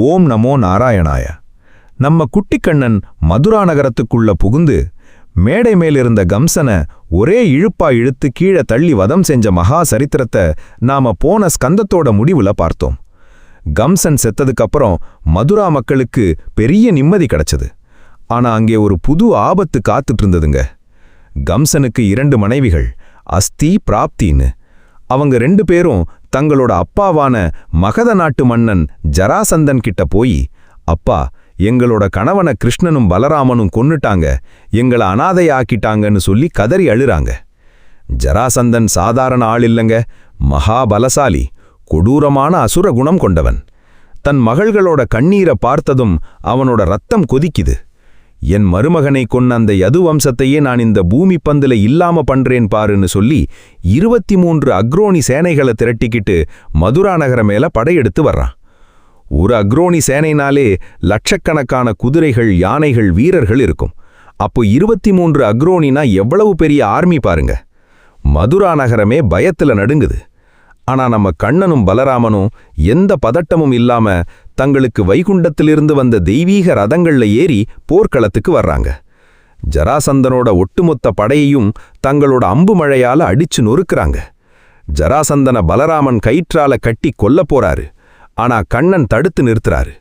ஓம் நமோ நாராயணாய. நம்ம குட்டிக்கண்ணன் மதுரா நகரத்துக்குள்ள புகுந்து மேடை மேலிருந்த கம்சனை ஒரே இழுப்பா இழுத்து கீழே தள்ளி வதம் செஞ்ச மகா சரித்திரத்தை நாம போன ஸ்கந்தத்தோட முடிவுல பார்த்தோம். கம்சன் செத்ததுக்கப்புறம் மதுரா மக்களுக்கு பெரிய நிம்மதி கிடைச்சது. ஆனா அங்கே ஒரு புது ஆபத்து காத்துட்டு இருந்ததுங்க. கம்சனுக்கு 2 மனைவிகள், அஸ்தி, பிராப்தின்னு. அவங்க 2 பேரும் தங்களோட அப்பாவான மகத நாட்டு மன்னன் ஜராசந்தன் கிட்ட போய், அப்பா, எங்களோட கணவனை கிருஷ்ணனும் பலராமனும் கொன்னுட்டாங்க, எங்களை அனாதையாக்கிட்டாங்கன்னு சொல்லி கதறி அழுறாங்க. ஜராசந்தன் சாதாரண ஆள் இல்லைங்க, மகாபலசாலி, கொடூரமான அசுர குணம் கொண்டவன். தன் மகள்களோட கண்ணீரை பார்த்ததும் அவனோட ரத்தம் கொதிக்குது. என் மருமகனை கொன்ன அந்த யது வம்சத்தையே நான் இந்த பூமி பந்துல இல்லாம பண்றேன் பாருன்னு சொல்லி 23 அக்ரோனி சேனைகளை திரட்டிக்கிட்டு மதுரா நகர மேல படையெடுத்து வர்றான். ஒரு அக்ரோனி சேனைனாலே லட்சக்கணக்கான குதிரைகள், யானைகள், வீரர்கள் இருக்கும். அப்போ 23 அக்ரோனினா எவ்வளவு பெரிய ஆர்மி பாருங்க. மதுரா நகரமே பயத்துல நடுங்குது. ஆனா நம்ம கண்ணனும் பலராமனும் எந்த பதட்டமும் இல்லாம தங்களுக்கு வைகுண்டத்திலிருந்து வந்த தெய்வீக ரதங்கள்ல ஏறி போர்க்களத்துக்கு வர்றாங்க. ஜராசந்தனோட ஒட்டுமொத்த படையையும் தங்களோட அம்பு மழையால அடிச்சு நொறுக்குறாங்க. ஜராசந்தன பலராமன் கயிற்றால கட்டி கொல்ல போறாரு. ஆனா கண்ணன் தடுத்து நிறுத்துறாரு.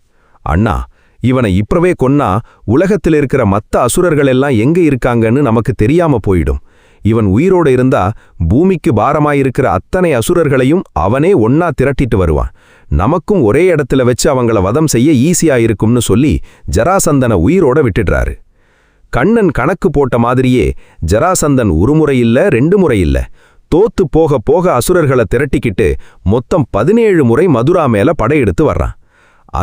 அண்ணா, இவனை இப்பவே கொன்னா உலகத்தில் இருக்கிற மத்த அசுரர்கள் எல்லாம் எங்க இருக்காங்கன்னு நமக்கு தெரியாம போயிடும். இவன் உயிரோடு இருந்தா பூமிக்கு பாரமாயிருக்கிற அத்தனை அசுரர்களையும் அவனே ஒன்னா திரட்டிட்டு வருவான். நமக்கும் ஒரே இடத்துல வச்சு அவங்கள வதம் செய்ய ஈஸியா இருக்கும்னு சொல்லி ஜராசந்தனை உயிரோட விட்டுடுறாரு. கண்ணன் கணக்கு போட்ட மாதிரியே ஜராசந்தன் 1 முறை இல்ல, 2 முறை இல்ல, தோத்து போக போக அசுரர்களை திரட்டிக்கிட்டு மொத்தம் 17 முறை மதுரா மேல படையெடுத்து வர்றான்.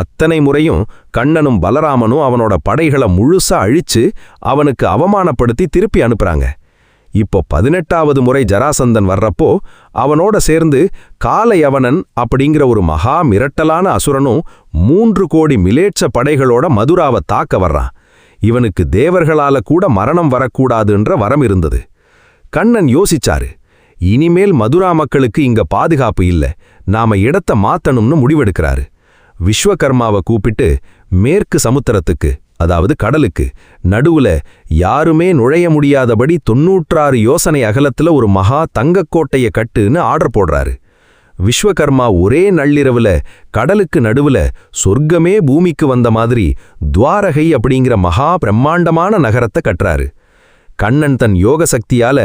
அத்தனை முறையும் கண்ணனும் பலராமனும் அவனோட படைகளை முழுசா அழிச்சு அவனுக்கு அவமானப்படுத்தி திருப்பி அனுப்புறாங்க. இப்போ 18வது முறை ஜராசந்தன் வர்றப்போ அவனோட சேர்ந்து காலயவனன் அப்படிங்கிற ஒரு மகா மிரட்டலான அசுரனும் 3 கோடி மிலேட்ச படைகளோட மதுராவை தாக்க வர்றான். இவனுக்கு தேவர்களால கூட மரணம் வரக்கூடாதுன்ற வரம் இருந்தது. கண்ணன் யோசிச்சாரு, இனிமேல் மதுரா மக்களுக்கு இங்க பாதுகாப்பு இல்ல, நாம இடத்த மாத்தணும்னு முடிவெடுக்கிறாரு. விஸ்வகர்மாவை கூப்பிட்டு மேற்கு சமுத்திரத்துக்கு, அதாவது கடலுக்கு நடுவுல யாருமே நுழைய முடியாதபடி 96 யோசனை அகலத்துல ஒரு மகா தங்கக்கோட்டைய கட்டுன்னு ஆர்டர் போடுறாரு. விஸ்வகர்மா ஒரே நள்ளிரவுல கடலுக்கு நடுவுல சொர்க்கமே பூமிக்கு வந்த மாதிரி துவாரகை அப்படிங்கிற மகா பிரம்மாண்டமான நகரத்தை கட்டுறாரு. கண்ணன் தன் யோக சக்தியால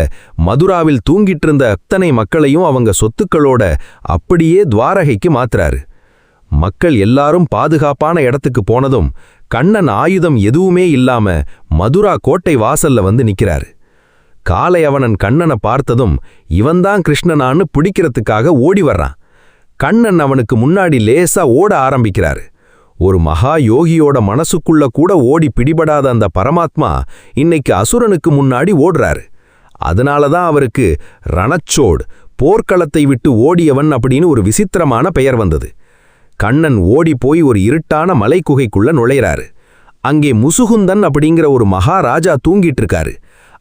மதுராவில் தூங்கிட்டு இருந்த அத்தனை மக்களையும் அவங்க சொத்துக்களோட அப்படியே துவாரகைக்கு மாத்துறாரு. மக்கள் எல்லாரும் பாதுகாப்பான இடத்துக்கு போனதும் கண்ணன் ஆயுதம் எதுவுமே இல்லாம மதுரா கோட்டை வாசல்ல வந்து நிக்கிறாரு. காலையவனன் கண்ணனை பார்த்ததும் இவன்தான் கிருஷ்ணனான்னு பிடிக்கிறதுக்காக ஓடி வர்றான். கண்ணன் அவனுக்கு முன்னாடி லேசா ஓட ஆரம்பிக்கிறாரு. ஒரு மகா யோகியோட மனசுக்குள்ள கூட ஓடி பிடிபடாத அந்த பரமாத்மா இன்னைக்கு அசுரனுக்கு முன்னாடி ஓடுறாரு. அதனாலதான் அவருக்கு ரணச்சோட், போர்க்களத்தை விட்டு ஓடியவன் அப்படின்னு ஒரு விசித்திரமான பெயர் வந்தது. கண்ணன் ஓடி போய் ஒரு இருட்டான மலை குகைக்குள்ள நுழைறாரு. அங்கே முசுகுந்தன் அப்படிங்கிற ஒரு மகாராஜா தூங்கிட்டு இருக்காரு.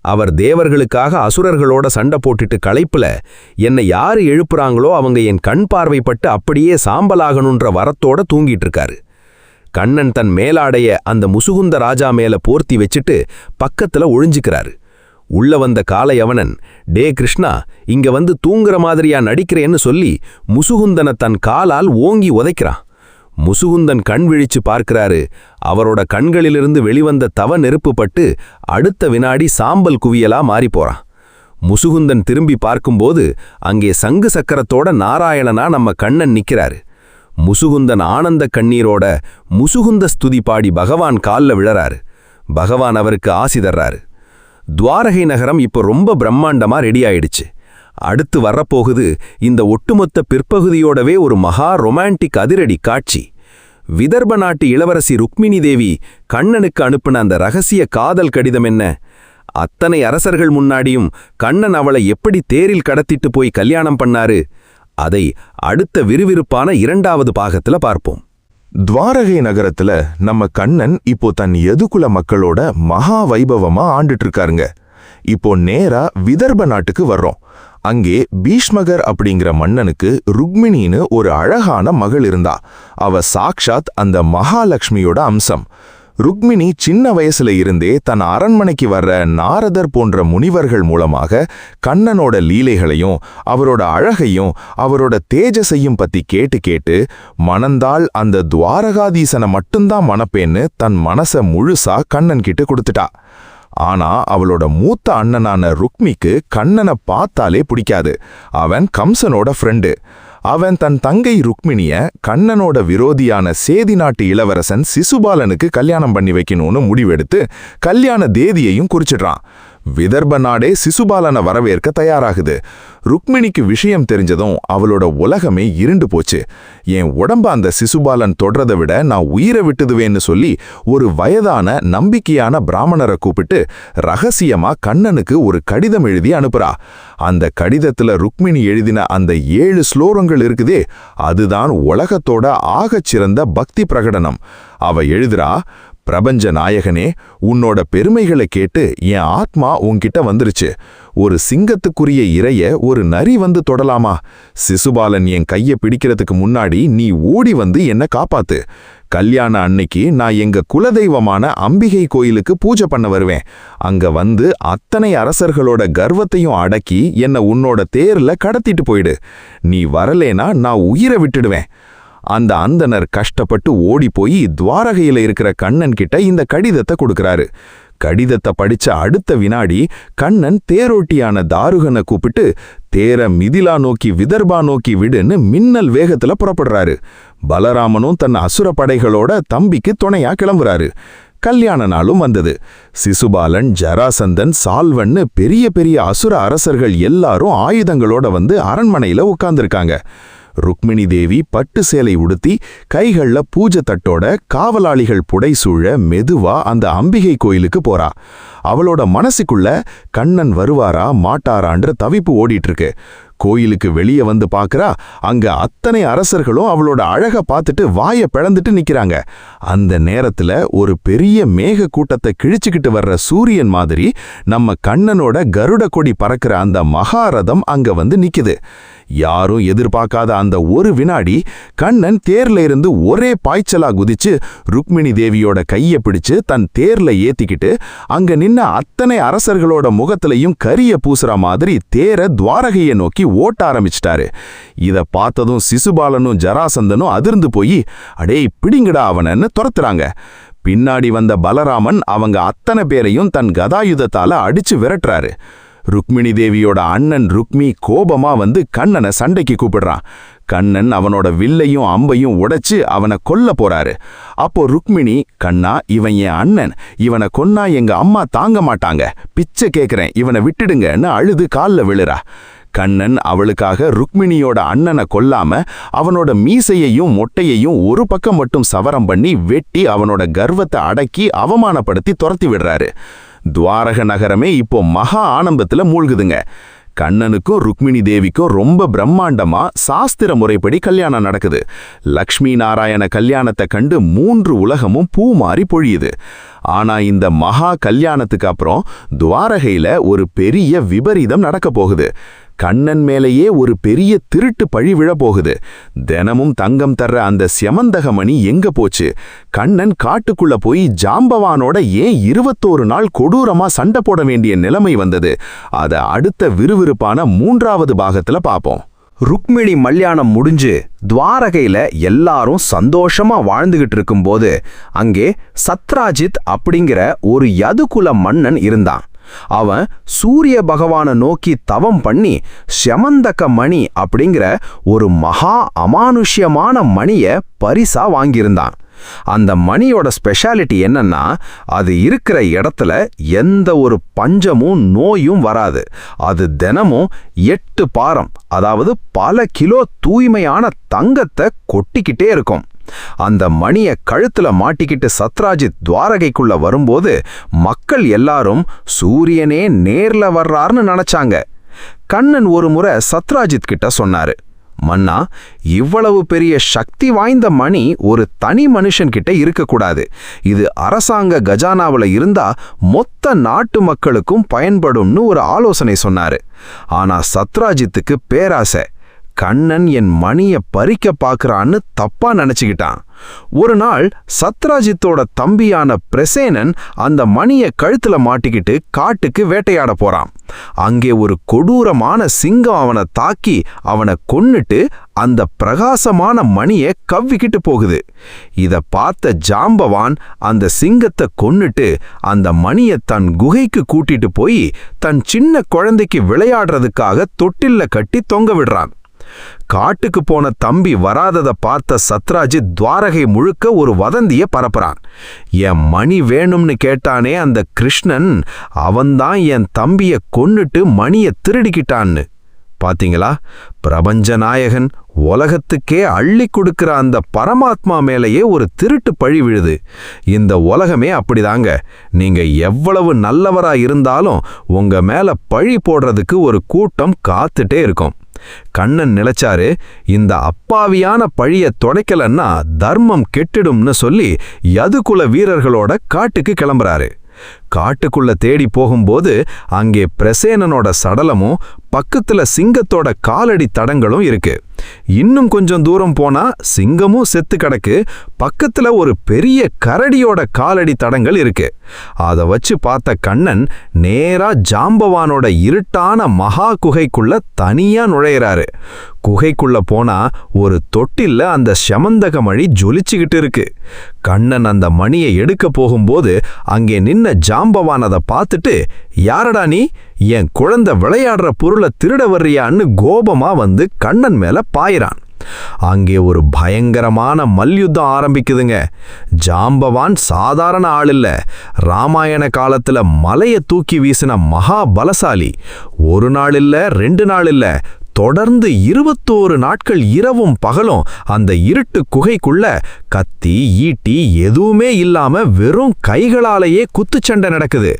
அவர் தேவர்களுக்காக அசுரர்களோட சண்டை போட்டுட்டு களைப்புல, என்னை யாரு எழுப்புறாங்களோ அவங்க என் கண் பார்வைப்பட்டு அப்படியே சாம்பலாகணுன்ற வரத்தோட தூங்கிட்டு இருக்காரு. கண்ணன் தன் மேலாடைய அந்த முசுகுந்த ராஜா மேல போர்த்தி வச்சுட்டு பக்கத்துல ஒழிஞ்சுக்கிறாரு. உள்ள வந்த காலையவனன், டே கிருஷ்ணா, இங்க வந்து தூங்குற மாதிரியா நடிக்கிறேன்னு சொல்லி முசுகுந்தனை தன் காலால் ஓங்கி உதைக்கிறான். முசுகுந்தன் கண் விழிச்சு பார்க்கிறாரு. அவரோட கண்களிலிருந்து வெளிவந்த தவ நெருப்பு பட்டு அடுத்த வினாடி சாம்பல் குவியலா மாறி போறான். முசுகுந்தன் திரும்பி பார்க்கும்போது அங்கே சங்கு சக்கரத்தோட நாராயணனா நம்ம கண்ணன் நிக்கிறாரு. முசுகுந்தன் ஆனந்த கண்ணீரோட முசுகுந்த ஸ்துதி பாடி பகவான் கால்ல விழறாரு. பகவான் அவருக்கு ஆசி தர்றாரு. துவாரகை நகரம் இப்போ ரொம்ப பிரம்மாண்டமா ரெடி ஆயிடுச்சு. அடுத்து வரப்போகுது இந்த ஒட்டுமொத்த பிற்பகுதியோடவே ஒரு மகா ரொமான்டிக் அதிரடி காட்சி. விதர்ப நாட்டு இளவரசி ருக்மிணி தேவி கண்ணனுக்கு அனுப்பின அந்த ரகசிய காதல் கடிதம் என்ன? அத்தனை அரசர்கள் முன்னாடியும் கண்ணன் அவளை எப்படி தேரில் கடத்திட்டு போய் கல்யாணம் பண்ணாரு? அதை அடுத்த விறுவிறுப்பான 2வது பாகத்துல பார்ப்போம். துவாரகை நகரத்துல நம்ம கண்ணன் இப்போ தன் யதுகுல மக்களோட மகா வைபவமா ஆண்டுட்டு இருக்காருங்க. இப்போ நேரா விதர்ப நாட்டுக்கு வர்றோம். அங்கே பீஷ்மகர் அப்படிங்கிற மன்னனுக்கு ருக்மிணின்னு ஒரு அழகான மகள் இருந்தா. அவ சாக்ஷாத் அந்த மகாலட்சுமியோட அம்சம். ருக்மிணி சின்ன வயசுல இருந்தே தன் அரண்மனைக்கு வர்ற நாரதர் போன்ற முனிவர்கள் மூலமாக கண்ணனோட லீலைகளையும் அவரோட அழகையும் அவரோட தேஜஸையும் பத்தி கேட்டு கேட்டு மணந்தாள் அந்த துவாரகாதீசனை மட்டும்தான் மணப்பேன்னு தன் மனச முழுசா கண்ணன் கிட்ட கொடுத்துட்டா. ஆனா அவளோட மூத்த அண்ணனான ருக்மிக்கு கண்ணனை பார்த்தாலே பிடிக்காது. அவன் கம்சனோட ஃப்ரெண்டு. அவன் தன் தங்கை ருக்மிணிய கண்ணனோட விரோதியான சேதி நாட்டு இளவரசன் சிசுபாலனுக்கு கல்யாணம் பண்ணி வைக்கணும்னு முடிவெடுத்து கல்யாண தேதியையும் குறிச்சிடுறான். விதர்ப நாடே சிசுபாலனை வரவேற்க தயாராகுது. ருக்மிணிக்கு விஷயம் தெரிஞ்சதும் அவளோட உலகமே இருண்டு போச்சு. என் உடம்ப அந்த சிசுபாலன் தொடரதை விட நான் உயிரை விட்டுதுவேன்னு சொல்லி ஒரு வயதான நம்பிக்கையான பிராமணரை கூப்பிட்டு ரகசியமா கண்ணனுக்கு ஒரு கடிதம் எழுதி அனுப்புறா. அந்த கடிதத்துல ருக்மிணி எழுதின அந்த 7 ஸ்லோகங்கள் இருக்குதே, அதுதான் உலகத்தோட ஆகச்சிறந்த பக்தி பிரகடனம். அவ எழுதுறா, பிரபஞ்ச நாயகனே, உன்னோட பெருமைகளை கேட்டு என் ஆத்மா உன்கிட்ட வந்துருச்சு. ஒரு சிங்கத்துக்குரிய இரைய ஒரு நரி வந்து தொடலாமா? சிசுபாலன் என் கையை பிடிக்கிறதுக்கு முன்னாடி நீ ஓடி வந்து என்ன காப்பாத்து. கல்யாண அன்னைக்கு நான் எங்க குலதெய்வமான அம்பிகை கோயிலுக்கு பூஜை பண்ண வருவேன். அங்க வந்து அத்தனை அரசர்களோட கர்வத்தையும் அடக்கி என்ன உன்னோட தேர்ல கடத்திட்டு போயிடு. நீ வரலேனா நான் உயிரை விட்டுடுவேன். அந்த அந்தனர் கஷ்டப்பட்டு ஓடி போய் துவாரகையில இருக்கிற கண்ணன் கிட்ட இந்த கடிதத்தை கொடுக்கறாரு. கடிதத்தை படிச்ச அடுத்த வினாடி கண்ணன் தேரோட்டியான தாருகனை கூப்பிட்டு தேர மிதிலா நோக்கி விதர்பா நோக்கி விடுன்னு மின்னல் வேகத்துல புறப்படுறாரு. பலராமனும் தன் அசுர படைகளோட தம்பிக்கு துணையா கிளம்புறாரு. கல்யாண நாளும் வந்தது. சிசுபாலன், ஜராசந்தன், சால்வன்னு பெரிய பெரிய அசுர அரசர்கள் எல்லாரும் ஆயுதங்களோட வந்து அரண்மனையில உட்கார்ந்திருக்காங்க. ருக்மிணி தேவி பட்டு சேலை உடுத்தி கைகள்ல பூஜை தட்டோட காவலாளிகள் புடைசூழ மெதுவா அந்த அம்பிகை கோயிலுக்கு போறா. அவளோட மனசுக்குள்ள கண்ணன் வருவாரா மாட்டாரான்ற தவிப்பு ஓடிட்டு இருக்கு. கோயிலுக்கு வெளியே வந்து பாக்குறா, அங்க அத்தனை அரசர்களும் அவளோட அழக பார்த்துட்டு வாயை பிளந்துட்டு நிக்கிறாங்க. அந்த நேரத்துல ஒரு பெரிய மேக கூட்டத்தை கிழிச்சுக்கிட்டு வர்ற சூரியன் மாதிரி நம்ம கண்ணனோட கருட கொடி பறக்கிற அந்த மகாரதம் அங்க வந்து நிக்குது. யாரும் எதிர்பார்க்காத அந்த ஒரு வினாடி கண்ணன் தேர்ல இருந்து ஒரே பாய்ச்சலா குதிச்சு ருக்மிணி தேவியோட கைய பிடிச்சு தன் தேர்ல ஏத்திக்கிட்டு அங்க நின்ன அத்தனை அரசர்களோட முகத்திலையும் கரிய பூசுற மாதிரி தேர துவாரகையை நோக்கி ஓட்ட ஆரம்பிச்சிட்டாரு. இத பார்த்ததும் சிசுபாலனும் ஜராசந்தனும் அதிர்ந்து போய் அடே பிடிங்கடா அவனன்னு துரத்துறாங்க. பின்னாடி வந்த பலராமன் அவங்க அத்தனை பேரையும் தன் கதாயுதத்தால அடிச்சு விரட்டுறாரு. ருக்மிணி தேவியோட அண்ணன் ருக்மி கோபமா வந்து கண்ணனை சண்டைக்கு கூப்பிடுறான். கண்ணன் அவனோட வில்லையும் அம்பையும் உடைச்சு அவனை கொல்ல போறாரு. அப்போ ருக்மிணி, கண்ணா, இவன் என் அண்ணன், இவனை கொன்னா எங்க அம்மா தாங்க மாட்டாங்க, பிச்சை கேட்கிறேன், இவனை விட்டுடுங்கன்னு அழுது கால்ல விழுறா. கண்ணன் அவளுக்காக ருக்மிணியோட அண்ணனை கொல்லாம அவனோட மீசையையும் மொட்டையையும் ஒரு பக்கம் மட்டும் சவரம் பண்ணி வெட்டி அவனோட கர்வத்தை அடக்கி அவமானப்படுத்தி துரத்தி விடுறாரு. துவாரக நகரமே இப்போ மகா ஆனந்தத்துல மூழ்குதுங்க. கண்ணனுக்கும் ருக்மிணி தேவிக்கும் ரொம்ப பிரம்மாண்டமா சாஸ்திர முறைப்படி கல்யாணம் நடக்குது. லக்ஷ்மி நாராயண கல்யாணத்தை கண்டு 3 உலகமும் பூ மாறி பொழியுது. ஆனா இந்த மகா கல்யாணத்துக்கு அப்புறம் துவாரகையில ஒரு பெரிய விபரீதம் நடக்க போகுது. கண்ணன் மேலேயே ஒரு பெரிய திருட்டு பழி விழப்போகுது. தினமும் தங்கம் தர்ற அந்த செமந்தகமணி எங்க போச்சு? கண்ணன் காட்டுக்குள்ள போய் ஜாம்பவானோட ஏன் 21 நாள் கொடூரமா சண்டை போட வேண்டிய நிலைமை வந்தது? அத அடுத்த விறுவிறுப்பான 3வது பாகத்துல பாப்போம். ருக்மிணி கல்யாணம் முடிஞ்சு துவாரகையில எல்லாரும் சந்தோஷமா வாழ்ந்துகிட்டு இருக்கும்போது அங்கே சத்ராஜித் அப்படிங்கிற ஒரு யதுகுல மன்னன் இருந்தான். அவன் சூரிய பகவானை நோக்கி தவம் பண்ணி செமந்தக மணி அப்படிங்கிற ஒரு மகா அமானுஷ்யமான மணிய பரிசா வாங்கியிருந்தான். அந்த மணியோட ஸ்பெஷாலிட்டி என்னன்னா, அது இருக்கிற இடத்துல எந்த ஒரு பஞ்சமும் நோயும் வராது. அது தினமும் 8 பாரம், அதாவது பல கிலோ தூய்மையான தங்கத்தை கொட்டிக்கிட்டே இருக்கும். அந்த மணிய கழுத்துல மாட்டிக்கிட்டு சத்ராஜித் துவாரகைக்குள்ள வரும்போது மக்கள் எல்லாரும் சூரியனே நேர்ல வர்றாருன்னு நினைச்சாங்க. கண்ணன் ஒரு முறை சத்ராஜித் கிட்ட சொன்னாரு, மன்னா, இவ்வளவு பெரிய சக்தி வாய்ந்த மணி ஒரு தனி மனுஷன்கிட்ட இருக்கக்கூடாது. இது அரசாங்க கஜானாவுல இருந்தா மொத்த நாட்டு மக்களுக்கும் பயன்படும்னு ஒரு ஆலோசனை சொன்னாரு. ஆனா சத்ராஜித்துக்கு பேராசை. கண்ணன் என் மணிய பறிக்க பாக்குறான்னு தப்பா நினைச்சுக்கிட்டான். ஒரு நாள் சத்ராஜித்தோட தம்பியான பிரசேனன் அந்த மணிய கழுத்துல மாட்டிக்கிட்டு காட்டுக்கு வேட்டையாட போறான். அங்கே ஒரு கொடூரமான சிங்கம் அவனை தாக்கி அவனை கொன்னுட்டு அந்த பிரகாசமான மணியை கவ்விக்கிட்டு போகுது. இத பார்த்த ஜாம்பவான் அந்த சிங்கத்தை கொன்னுட்டு அந்த மணியை தன் குகைக்கு கூட்டிட்டு போய் தன் சின்ன குழந்தைக்கு விளையாடுறதுக்காக தொட்டில்ல கட்டி தொங்க விடுறான். காட்டுக்கு போன தம்பி வராதத பார்த்த சத்ராஜித் துவாரகை முழுக்க ஒரு வதந்திய பரப்புறான். என் மணி வேணும்னு கேட்டானே அந்த கிருஷ்ணன், அவன்தான் என் தம்பிய கொன்னுட்டு மணிய திருடிக்கிட்டான்னு. பாத்தீங்களா, பிரபஞ்ச நாயகன் உலகத்துக்கே அள்ளி கொடுக்கிற அந்த பரமாத்மா மேலேயே ஒரு திருட்டு பழி விழுது. இந்த உலகமே அப்படிதாங்க. நீங்க எவ்வளவு நல்லவரா இருந்தாலும் உங்க மேல பழி போடுறதுக்கு ஒரு கூட்டம் காத்துட்டே இருக்கும். கண்ணன் நினைச்சாரு, இந்த அப்பாவியான பழிய தொடைக்கலன்னா தர்மம் கெட்டிடும்னு சொல்லி யதுகுல வீரர்களோட காட்டுக்கு கிளம்புறாரு. காட்டுக்குள்ள தேடி போகும்போது அங்கே பிரசேனனோட சடலமும் பக்கத்துல சிங்கத்தோட காலடி தடங்களும் இருக்கு. இன்னும் கொஞ்சம் தூரம் போனா சிங்கமும் செத்து கிடக்கு. பக்கத்துல ஒரு பெரிய கரடியோட காலடி தடங்கள் இருக்கு. அதை வச்சு பார்த்த கண்ணன் நேரா ஜாம்பவானோட இருட்டான மகா குகைக்குள்ள தனியா நுழையிறாரு. குகைக்குள்ள போனா ஒரு தொட்டில்ல அந்த செமந்தக மணி ஜொலிச்சுக்கிட்டு இருக்கு. கண்ணன் அந்த மணியை எடுக்க போகும்போது அங்கே நின்ன ஜாம்பவான் அதை பார்த்துட்டு, யாரடா நீ, என் குழந்தை விளையாடுற பொருளை திருட வர்றியான்னு கோபமா வந்து கண்ணன் மேல பாயிறான். அங்கே ஒரு பயங்கரமான மல்யுத்தம் ஆரம்பிக்குதுங்க. ஜாம்பவான் சாதாரண ஆள் இல்ல, ராமாயண காலத்துல மலையை தூக்கி வீசின மகா பலசாலி. ஒரு நாள் இல்ல, 2 நாள் இல்ல, தொடர்ந்து 21 நாட்கள் இரவும் பகலும் அந்த இருட்டு குகைக்குள்ள கத்தி ஈட்டி எதுவுமே இல்லாம வெறும் கைகளாலேயே குத்துச்சண்டை நடக்குது.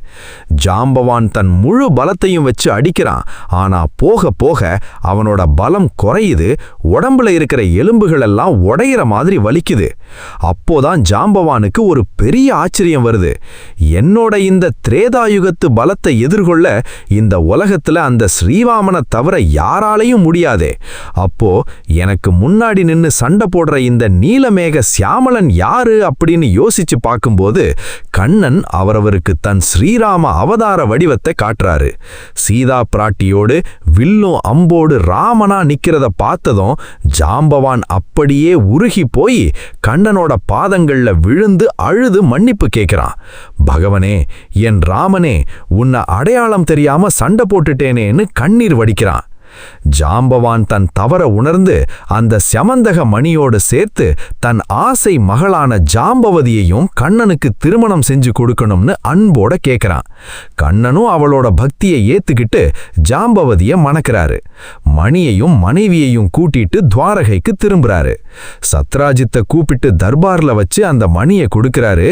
ஜாம்பவான் தன் முழு பலத்தையும் வச்சு அடிக்கிறான். ஆனா போக போக அவனோட பலம் குறையுது. உடம்புல இருக்கிற எலும்புகள் எல்லாம் உடையிற மாதிரி வலிக்குது. அப்போதான் ஜாம்பவானுக்கு ஒரு பெரிய ஆச்சரியம் வருது. என்னோட இந்த திரேதாயுகத்து பலத்தை எதிர்கொள்ள இந்த உலகத்துல அந்த ஸ்ரீவாமனை தவிர யாராலையும் முடியாதே. அப்போ எனக்கு முன்னாடி நின்னு சண்டை போடுற இந்த நீலமேக சியாமலன் யாரு அப்படின்னு யோசிச்சு பார்க்கும்போது கண்ணன் அவரவருக்கு தன் ஸ்ரீராம அவதார வடிவத்தை காட்டுறாரு. சீதா பிராட்டியோடு வில்லும் அம்போடு ராமனா நிக்கிறத பார்த்ததும் ஜாம்பவான் அப்படியே உருகி போய் கண்ணனோட பாதங்கள்ல விழுந்து அழுது மன்னிப்பு கேட்கிறான். பகவனே, என் ராமனே, உன்னை அடையாளம் தெரியாம சண்டை போட்டுட்டேனேன்னு கண்ணீர் வடிக்கிறான். ஜாம்பவான் தன் தவற உணர்ந்து அந்த செமந்தக மணியோடு சேர்த்து தன் ஆசை மகளான ஜாம்பவதியையும் கண்ணனுக்கு திருமணம் செஞ்சு கொடுக்கணும்னு அன்போட கேட்கிறான். கண்ணனும் அவளோட பக்தியை ஏத்துக்கிட்டு ஜாம்பவதிய மணக்கிறாரு. மணியையும் மனைவியையும் கூட்டிட்டு துவாரகைக்கு திரும்புறாரு. சத்ராஜித்தை கூப்பிட்டு தர்பார்ல வச்சு அந்த மணியை கொடுக்கிறாரு.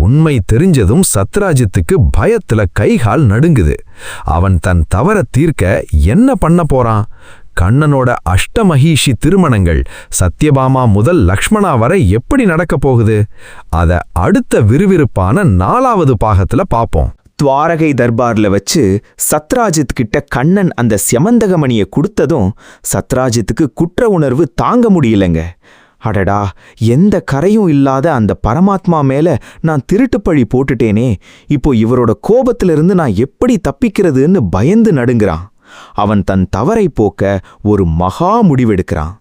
உண்மை தெரிஞ்சதும் சத்ராஜித்துக்கு பயத்துல கைகால் நடுங்குது. அவன் தன் தவற தீர்க்க என்ன பண்ண போறான்? கண்ணனோட அஷ்டமஹீஷி திருமணங்கள் சத்யபாமா முதல் லக்ஷ்மணா வரை எப்படி நடக்க போகுது? அத அடுத்த விறுவிறுப்பான 4வது பாகத்துல பாப்போம். துவாரகை தர்பார்ல வச்சு சத்ராஜித் கிட்ட கண்ணன் அந்த செமந்தகமணியை கொடுத்ததும் சத்ராஜித்துக்கு குற்ற உணர்வு தாங்க முடியலங்க. அடடா, எந்த கரையும் இல்லாத அந்த பரமாத்மா மேல நான் திருட்டுப்பழி போட்டுட்டேனே, இப்போ இவரோட கோபத்திலிருந்து நான் எப்படி தப்பிக்கிறதுன்னு பயந்து நடுங்கிறான். அவன் தன் தவறை போக்க ஒரு மகா முடிவெடுக்கிறான்.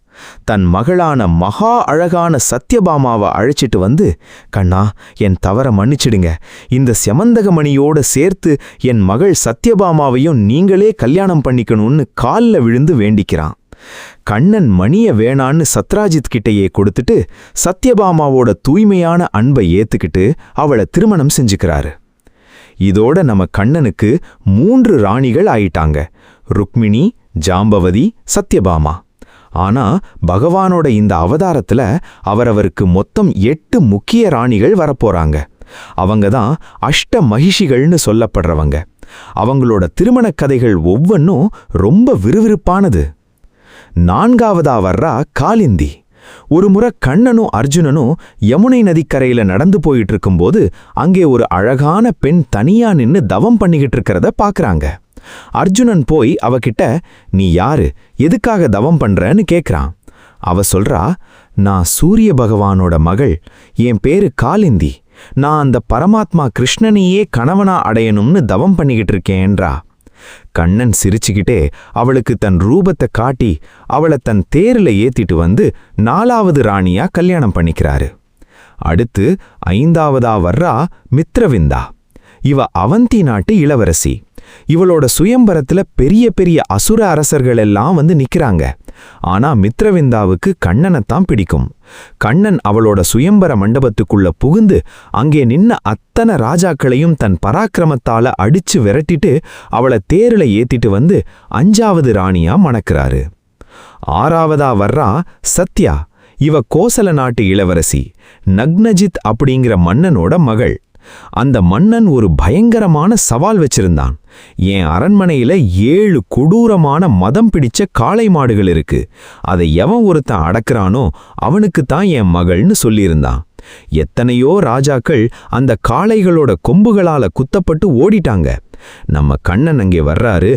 தன் மகளான மகா அழகான சத்யபாமாவை அழைச்சிட்டு வந்து, கண்ணா, என் தவற மன்னிச்சிடுங்க, இந்த செமந்தகமணியோட சேர்த்து என் மகள் சத்யபாமாவையும் நீங்களே கல்யாணம் பண்ணிக்கணும்னு கால்ல விழுந்து வேண்டிக்கிறான். கண்ணன் மணிய வேணான்னு சத்ராஜித் கிட்டையே கொடுத்துட்டு சத்யபாமாவோட தூய்மையான அன்பை ஏத்துக்கிட்டு அவளை திருமணம் செஞ்சுக்கிறாரு. இதோட நம்ம கண்ணனுக்கு 3 ராணிகள் ஆயிட்டாங்க: ருக்மிணி, ஜாம்பவதி, சத்யபாமா. ஆனா பகவானோட இந்த அவதாரத்துல அவரவருக்கு மொத்தம் 8 முக்கிய ராணிகள் வரப்போறாங்க. அவங்க தான் அஷ்ட மகிஷிகள்னு சொல்லப்படுறவங்க. அவங்களோட திருமணக் கதைகள் ஒவ்வொன்றும் ரொம்ப விறுவிறுப்பானது. 4ஆவதா வர்றா காலிந்தி. ஒருமுறை கண்ணனும் அர்ஜுனனும் யமுனை நதிக்கரையில நடந்து போயிட்டு இருக்கும்போது அங்கே ஒரு அழகான பெண் தனியா நின்னு தவம் பண்ணிக்கிட்டு இருக்கிறத பாக்குறாங்க. அர்ஜுனன் போய் அவகிட்ட, நீ யாரு, எதுக்காக தவம் பண்றன்னு கேக்குறான். அவ சொல்றா, நான் சூரிய பகவானோட மகள், என் பேரு காலிந்தி, நான் அந்த பரமாத்மா கிருஷ்ணனையே கணவனா அடையணும்னு தவம் பண்ணிக்கிட்டு இருக்கேன்றா. கண்ணன் சிரிச்சுக்கிட்டே அவளுக்கு தன் ரூபத்தை காட்டி அவளை தன் தேரில் ஏத்திட்டு வந்து 4ஆவது ராணியா கல்யாணம் பண்ணிக்கிறாரு. அடுத்து 5ஆவதா வர்றா மித்ரவிந்தா. இவ அவந்தி நாட்டு இளவரசி. இவளோட சுயம்பரத்துல பெரிய பெரிய அசுர அரசர்கள் எல்லாம் வந்து நிக்கிறாங்க. ஆனா மித்ரவிந்தாவுக்கு கண்ணனைத்தான் பிடிக்கும். கண்ணன் அவளோட சுயம்பர மண்டபத்துக்குள்ள புகுந்து அங்கே நின்ன அத்தனை ராஜாக்களையும் தன் பராக்கிரமத்தால அடிச்சு விரட்டிட்டு அவளை தேரில ஏத்திட்டு வந்து 5ஆவது ராணியா மணக்கிறாரு. 6ஆவதா வர்றா சத்யா. இவ கோசல நாட்டு இளவரசி, நக்னஜித் அப்படிங்கிற மன்னனோட மகள். அந்த மன்னன் ஒரு பயங்கரமான சவால் வச்சிருந்தான். என் அரண்மனையில 7 கொடூரமான மதம் பிடிச்ச காளை மாடுகள் இருக்கு, அதை எவன் ஒருத்தன் அடக்குறானோ அவனுக்குத்தான் என் மகள்னு சொல்லியிருந்தான். எத்தனையோ ராஜாக்கள் அந்த காளைகளோட கொம்புகளால குத்தப்பட்டு ஓடிட்டாங்க. நம்ம கண்ணன் அங்கே வர்றாரு.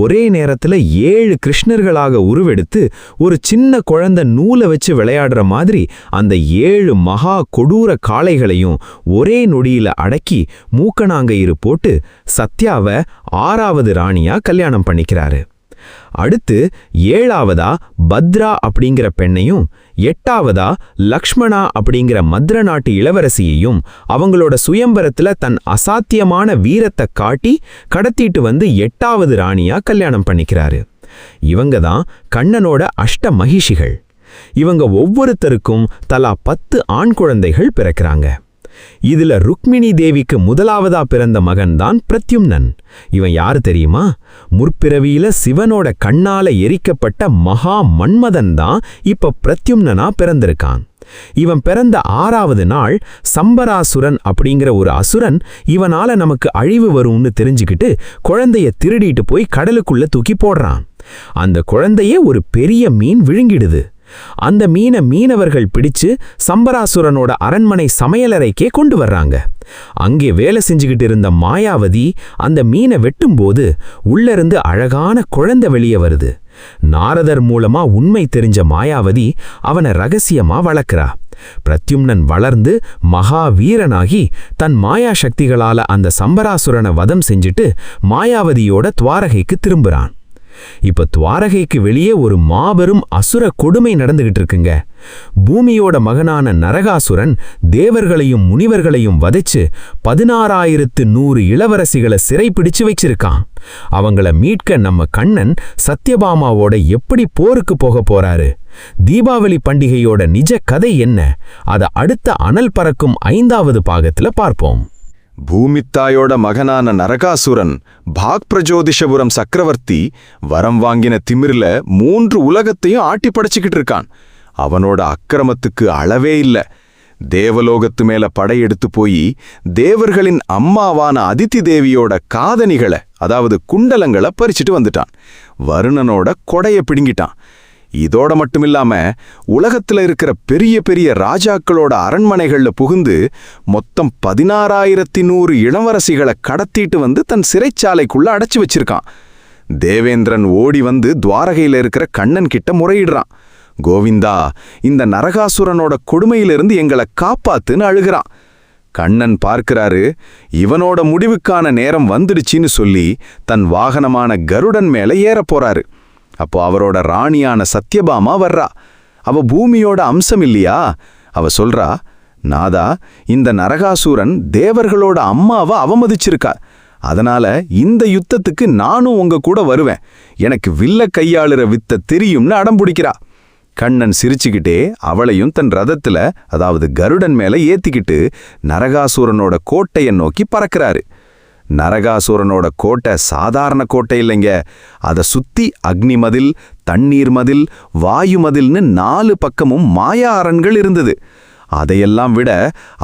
ஒரே நேரத்துல 7 கிருஷ்ணர்களாக உருவெடுத்து ஒரு சின்ன குழந்தை நூலை வச்சு விளையாடுற மாதிரி அந்த 7 மகா கொடூர காளைகளையும் ஒரே நொடியில அடக்கி மூக்கணாங்கயிறு போட்டு சத்யாவை 6ஆவது ராணியா கல்யாணம் பண்ணிக்கிறாரு. அடுத்து 7ஆவதா பத்ரா அப்படிங்கிற பெண்ணையும் 8ஆவதா லக்ஷ்மணா அப்படிங்கிற மத்ர நாட்டு இளவரசியையும் அவங்களோட சுயம்பரத்துல தன் அசாத்தியமான வீரத்தை காட்டி கடத்திட்டு வந்து 8ஆவது ராணியா கல்யாணம் பண்ணிக்கிறாரு. இவங்க தான் கண்ணனோட அஷ்ட மகிஷிகள். இவங்க ஒவ்வொருத்தருக்கும் தலா 10 ஆண் குழந்தைகள் பிறக்கிறாங்க. இதுல ருக்மிணி தேவிக்கு முதலாவதா பிறந்த மகன்தான் பிரத்யும்னன். இவன் யாரு தெரியுமா? முற்பிறவியில சிவனோட கண்ணால எரிக்கப்பட்ட மகா மன்மதன் தான் இப்ப பிரத்யும்னனா பிறந்திருக்கான். இவன் பிறந்த 6ஆவது நாள் சம்பராசுரன் அப்படிங்கிற ஒரு அசுரன் இவனால நமக்கு அழிவு வரும்னு தெரிஞ்சுக்கிட்டு குழந்தைய திருடிட்டு போய் கடலுக்குள்ள தூக்கி போடுறான். அந்த குழந்தையே ஒரு பெரிய மீன் விழுங்கிடுது. அந்த மீனை மீனவர்கள் பிடிச்சு சம்பராசுரனோட அரண்மனை சமையலறைக்கே கொண்டு வர்றாங்க. அங்கே வேலை செஞ்சுக்கிட்டு இருந்த மாயாவதி அந்த மீனை வெட்டும்போது உள்ளிருந்து அழகான குழந்தை வெளியே வருது. நாரதர் மூலமா உண்மை தெரிஞ்ச மாயாவதி அவனை ரகசியமா வளர்க்கிறா. பிரத்யும்னன் வளர்ந்து மகா வீரனாகி தன் மாயா சக்திகளால அந்த சம்பராசுரனை வதம் செஞ்சுட்டு மாயாவதியோட துவாரகைக்கு திரும்புறான். இப்ப துவாரகைக்கு வெளியே ஒரு மாபெரும் அசுர கொடுமை நடந்துகிட்டு இருக்குங்க. பூமியோட மகனான நரகாசுரன் தேவர்களையும் முனிவர்களையும் வதைச்சு 16,100 இளவரசிகளை சிறை பிடிச்சு வச்சிருக்கான். அவங்கள மீட்க நம்ம கண்ணன் சத்யபாமாவோட எப்படி போருக்கு போக போறாரு? தீபாவளி பண்டிகையோட நிஜ கதை என்ன? அத அடுத்த அனல் பறக்கும் 5ஆவது பாகத்துல பார்ப்போம். பூமித்தாயோட மகனான நரகாசுரன் பாக்பிரஜோதிஷபுரம் சக்கரவர்த்தி வரம் வாங்கின திமிர்ல 3 உலகத்தையும் ஆட்டி படைச்சுக்கிட்டு இருக்கான். அவனோட அக்கிரமத்துக்கு அளவே இல்ல. தேவலோகத்து மேல படையெடுத்து போய் தேவர்களின் அம்மாவான அதித்தி தேவியோட காதணிகளை, அதாவது குண்டலங்களை பறிச்சுட்டு வந்துட்டான். வருணனோட கொடைய பிடுங்கிட்டான். இதோட மட்டுமில்லாம உலகத்துல இருக்கிற பெரிய பெரிய ராஜாக்களோட அரண்மனைகள்ல புகுந்து மொத்தம் 16,100 இளவரசிகளை கடத்திட்டு வந்து தன் சிறைச்சாலைக்குள்ள அடைச்சு வச்சிருக்கான். தேவேந்திரன் ஓடி வந்து துவாரகையில இருக்கிற கண்ணன் கிட்ட முறையிடுறான். கோவிந்தா, இந்த நரகாசுரனோட கொடுமையிலிருந்து எங்களை காப்பாத்துன்னு அழுகிறான். கண்ணன் பார்க்கிறாரு. இவனோட முடிவுக்கான நேரம் வந்துடுச்சின்னு சொல்லி தன் வாகனமான கருடன் மேல ஏறப் போறாரு. அப்போ அவரோட ராணியான சத்யபாமா வர்றா. அவ பூமியோட அம்சம் இல்லையா? அவ சொல்றா, நாதா, இந்த நரகாசூரன் தேவர்களோட அம்மாவை அவமதிச்சிருக்கா. அதனால இந்த யுத்தத்துக்கு நானும் உங்க கூட வருவேன். எனக்கு வில்ல கையாளுற வித்த தெரியும்னு அடம்பிடிக்கிறா. கண்ணன் சிரிச்சுக்கிட்டே அவளையும் தன் ரதத்துல, அதாவது கருடன் மேல ஏத்திக்கிட்டு நரகாசூரனோட கோட்டையை நோக்கி பறக்கிறாரு. நரகாசூரனோட கோட்டை சாதாரண கோட்டை இல்லைங்க. அதை சுத்தி அக்னி மதில், தண்ணீர் மதில், வாயு மதில்னு 4 பக்கமும் மாயா அரண்கள் இருந்தது. அதையெல்லாம் விட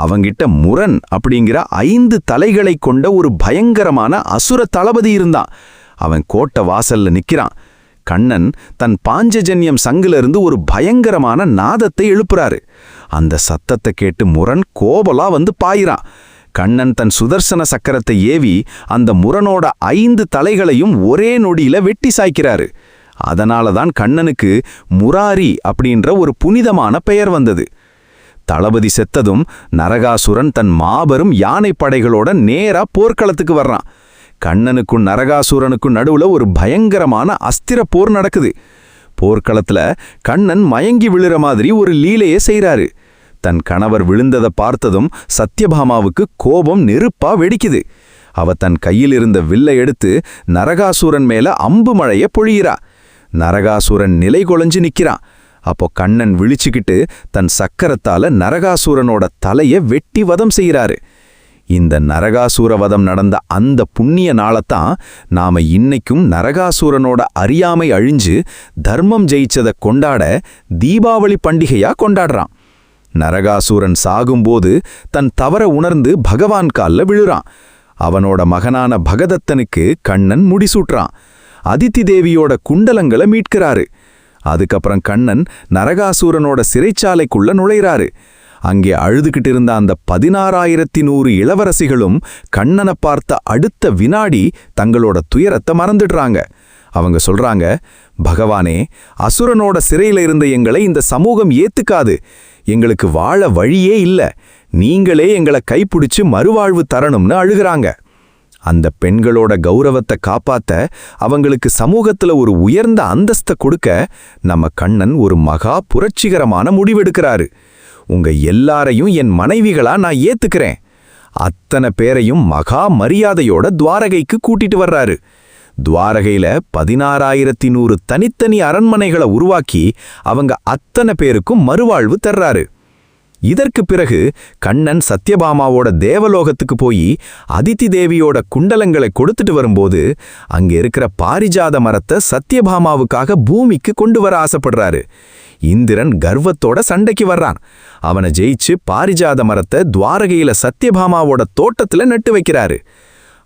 அவங்கிட்ட முரண் அப்படிங்கிற 5 தலைகளை கொண்ட ஒரு பயங்கரமான அசுர தளபதி இருந்தான். அவன் கோட்டை வாசல்ல நிக்கிறான். கண்ணன் தன் பாஞ்சஜன்யம் சங்கிலிருந்து ஒரு பயங்கரமான நாதத்தை எழுப்புறாரு. அந்த சத்தத்தை கேட்டு முரண் கோபலா வந்து பாயிறான். கண்ணன் தன் சுதர்சன சக்கரத்தை ஏவி அந்த முரனோட 5 தலைகளையும் ஒரே நொடியில வெட்டி சாய்க்கிறாரு. அதனாலதான் கண்ணனுக்கு முராரி அப்படின்ற ஒரு புனிதமான பெயர் வந்தது. தளபதி செத்ததும் நரகாசுரன் தன் மாபெரும் யானை படைகளோட நேரா போர்க்களத்துக்கு வர்றான். கண்ணனுக்கும் நரகாசுரனுக்கும் நடுவுல ஒரு பயங்கரமான அஸ்திர போர் நடக்குது. போர்க்களத்துல கண்ணன் மயங்கி விழுற மாதிரி ஒரு லீலையை செய்றாரு. தன் கணவர் விழுந்ததை பார்த்ததும் சத்யபாமாவுக்கு கோபம் நெருப்பா வெடிக்குது. அவ தன் கையில் இருந்த வில்லை எடுத்து நரகாசுரன் மேல அம்பு மழைய பொழியிறா. நரகாசுரன் நிலை கொலைஞ்சு நிக்கிறான். அப்போ கண்ணன் விழிச்சுக்கிட்டு தன் சக்கரத்தால நரகாசுரனோட தலைய வெட்டி வதம் செய்கிறாரு. இந்த நரகாசுர வதம் நடந்த அந்த புண்ணிய நாளத்தான் நாம இன்னைக்கும் நரகாசுரனோட அறியாமை அழிஞ்சு தர்மம் ஜெயிச்சதை கொண்டாட தீபாவளி பண்டிகையா கொண்டாடுறான். நரகாசுரன் சாகும்போது தன் தவற உணர்ந்து பகவான் கால்ல விழுறான். அவனோட மகனான பகதத்தனுக்கு கண்ணன் முடிசூட்டுறான். அதித்தி தேவியோட குண்டலங்களை மீட்கிறாரு. அதுக்கப்புறம் கண்ணன் நரகாசுரனோட சிறைச்சாலைக்குள்ள நுழைறாரு. அங்கே அழுதுகிட்டு இருந்த அந்த 16,100 இளவரசிகளும் கண்ணனை பார்த்த அடுத்த வினாடி தங்களோட துயரத்தை மறந்துடுறாங்க. அவங்க சொல்றாங்க, பகவானே, அசுரனோட சிறையில இருந்த எங்களை இந்த சமூகம் ஏத்துக்காது. எங்களுக்கு வாழ வழியே இல்ல. நீங்களே எங்களை கைப்பிடிச்சு மறுவாழ்வு தரணும்னு அழுகிறாங்க. அந்த பெண்களோட கௌரவத்தை காப்பாத்த, அவங்களுக்கு சமூகத்துல ஒரு உயர்ந்த அந்தஸ்தை கொடுக்க நம்ம கண்ணன் ஒரு மகா புரட்சிகரமான முடிவெடுக்கிறாரு. உங்க எல்லாரையும் என் மனைவிகளா நான் ஏத்துக்கிறேன். அத்தனை பேரையும் மகா மரியாதையோட துவாரகைக்கு கூட்டிட்டு வர்றாரு. துவாரகையில 16,100 தனித்தனி அரண்மனைகளை உருவாக்கி அவங்க அத்தனை பேருக்கும் மறுவாழ்வு தர்றாரு. இதற்கு பிறகு கண்ணன் சத்யபாமாவோட தேவலோகத்துக்கு போய் அதித்தி தேவியோட குண்டலங்களை கொடுத்துட்டு வரும்போது அங்க இருக்கிற பாரிஜாத மரத்தை சத்யபாமாவுக்காக பூமிக்கு கொண்டு வர ஆசைப்படுறாரு. இந்திரன் கர்வத்தோட சண்டைக்கு வர்றான். அவனை ஜெயிச்சு பாரிஜாத மரத்தை துவாரகையில சத்யபாமாவோட தோட்டத்துல நட்டு வைக்கிறாரு.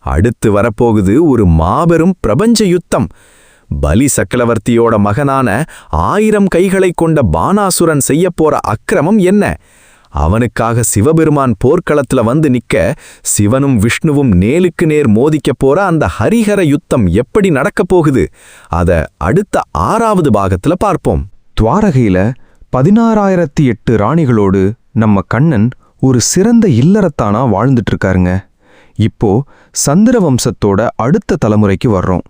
அடுத்து வரப்போகுது ஒரு மாபெரும் பிரபஞ்ச யுத்தம். பலி சக்கரவர்த்தியோட மகனான 1000 கைகளை கொண்ட பானாசுரன் செய்யப்போற அக்கிரமம் என்ன? அவனுக்காக சிவபெருமான் போர்க்களத்துல வந்து நிக்க சிவனும் விஷ்ணுவும் நேருக்கு நேர் மோதிக்க போற அந்த ஹரிஹர யுத்தம் எப்படி நடக்கப் போகுது? அத அடுத்த 6வது பாகத்துல பார்ப்போம். துவாரகையில 16,008 ராணிகளோடு நம்ம கண்ணன் ஒரு சிறந்த இல்லறத்தானா வாழ்ந்துட்டு இருக்காருங்க. இப்போ சந்திர வம்சத்தோட அடுத்த தலைமுறைக்கு வர்றோம்.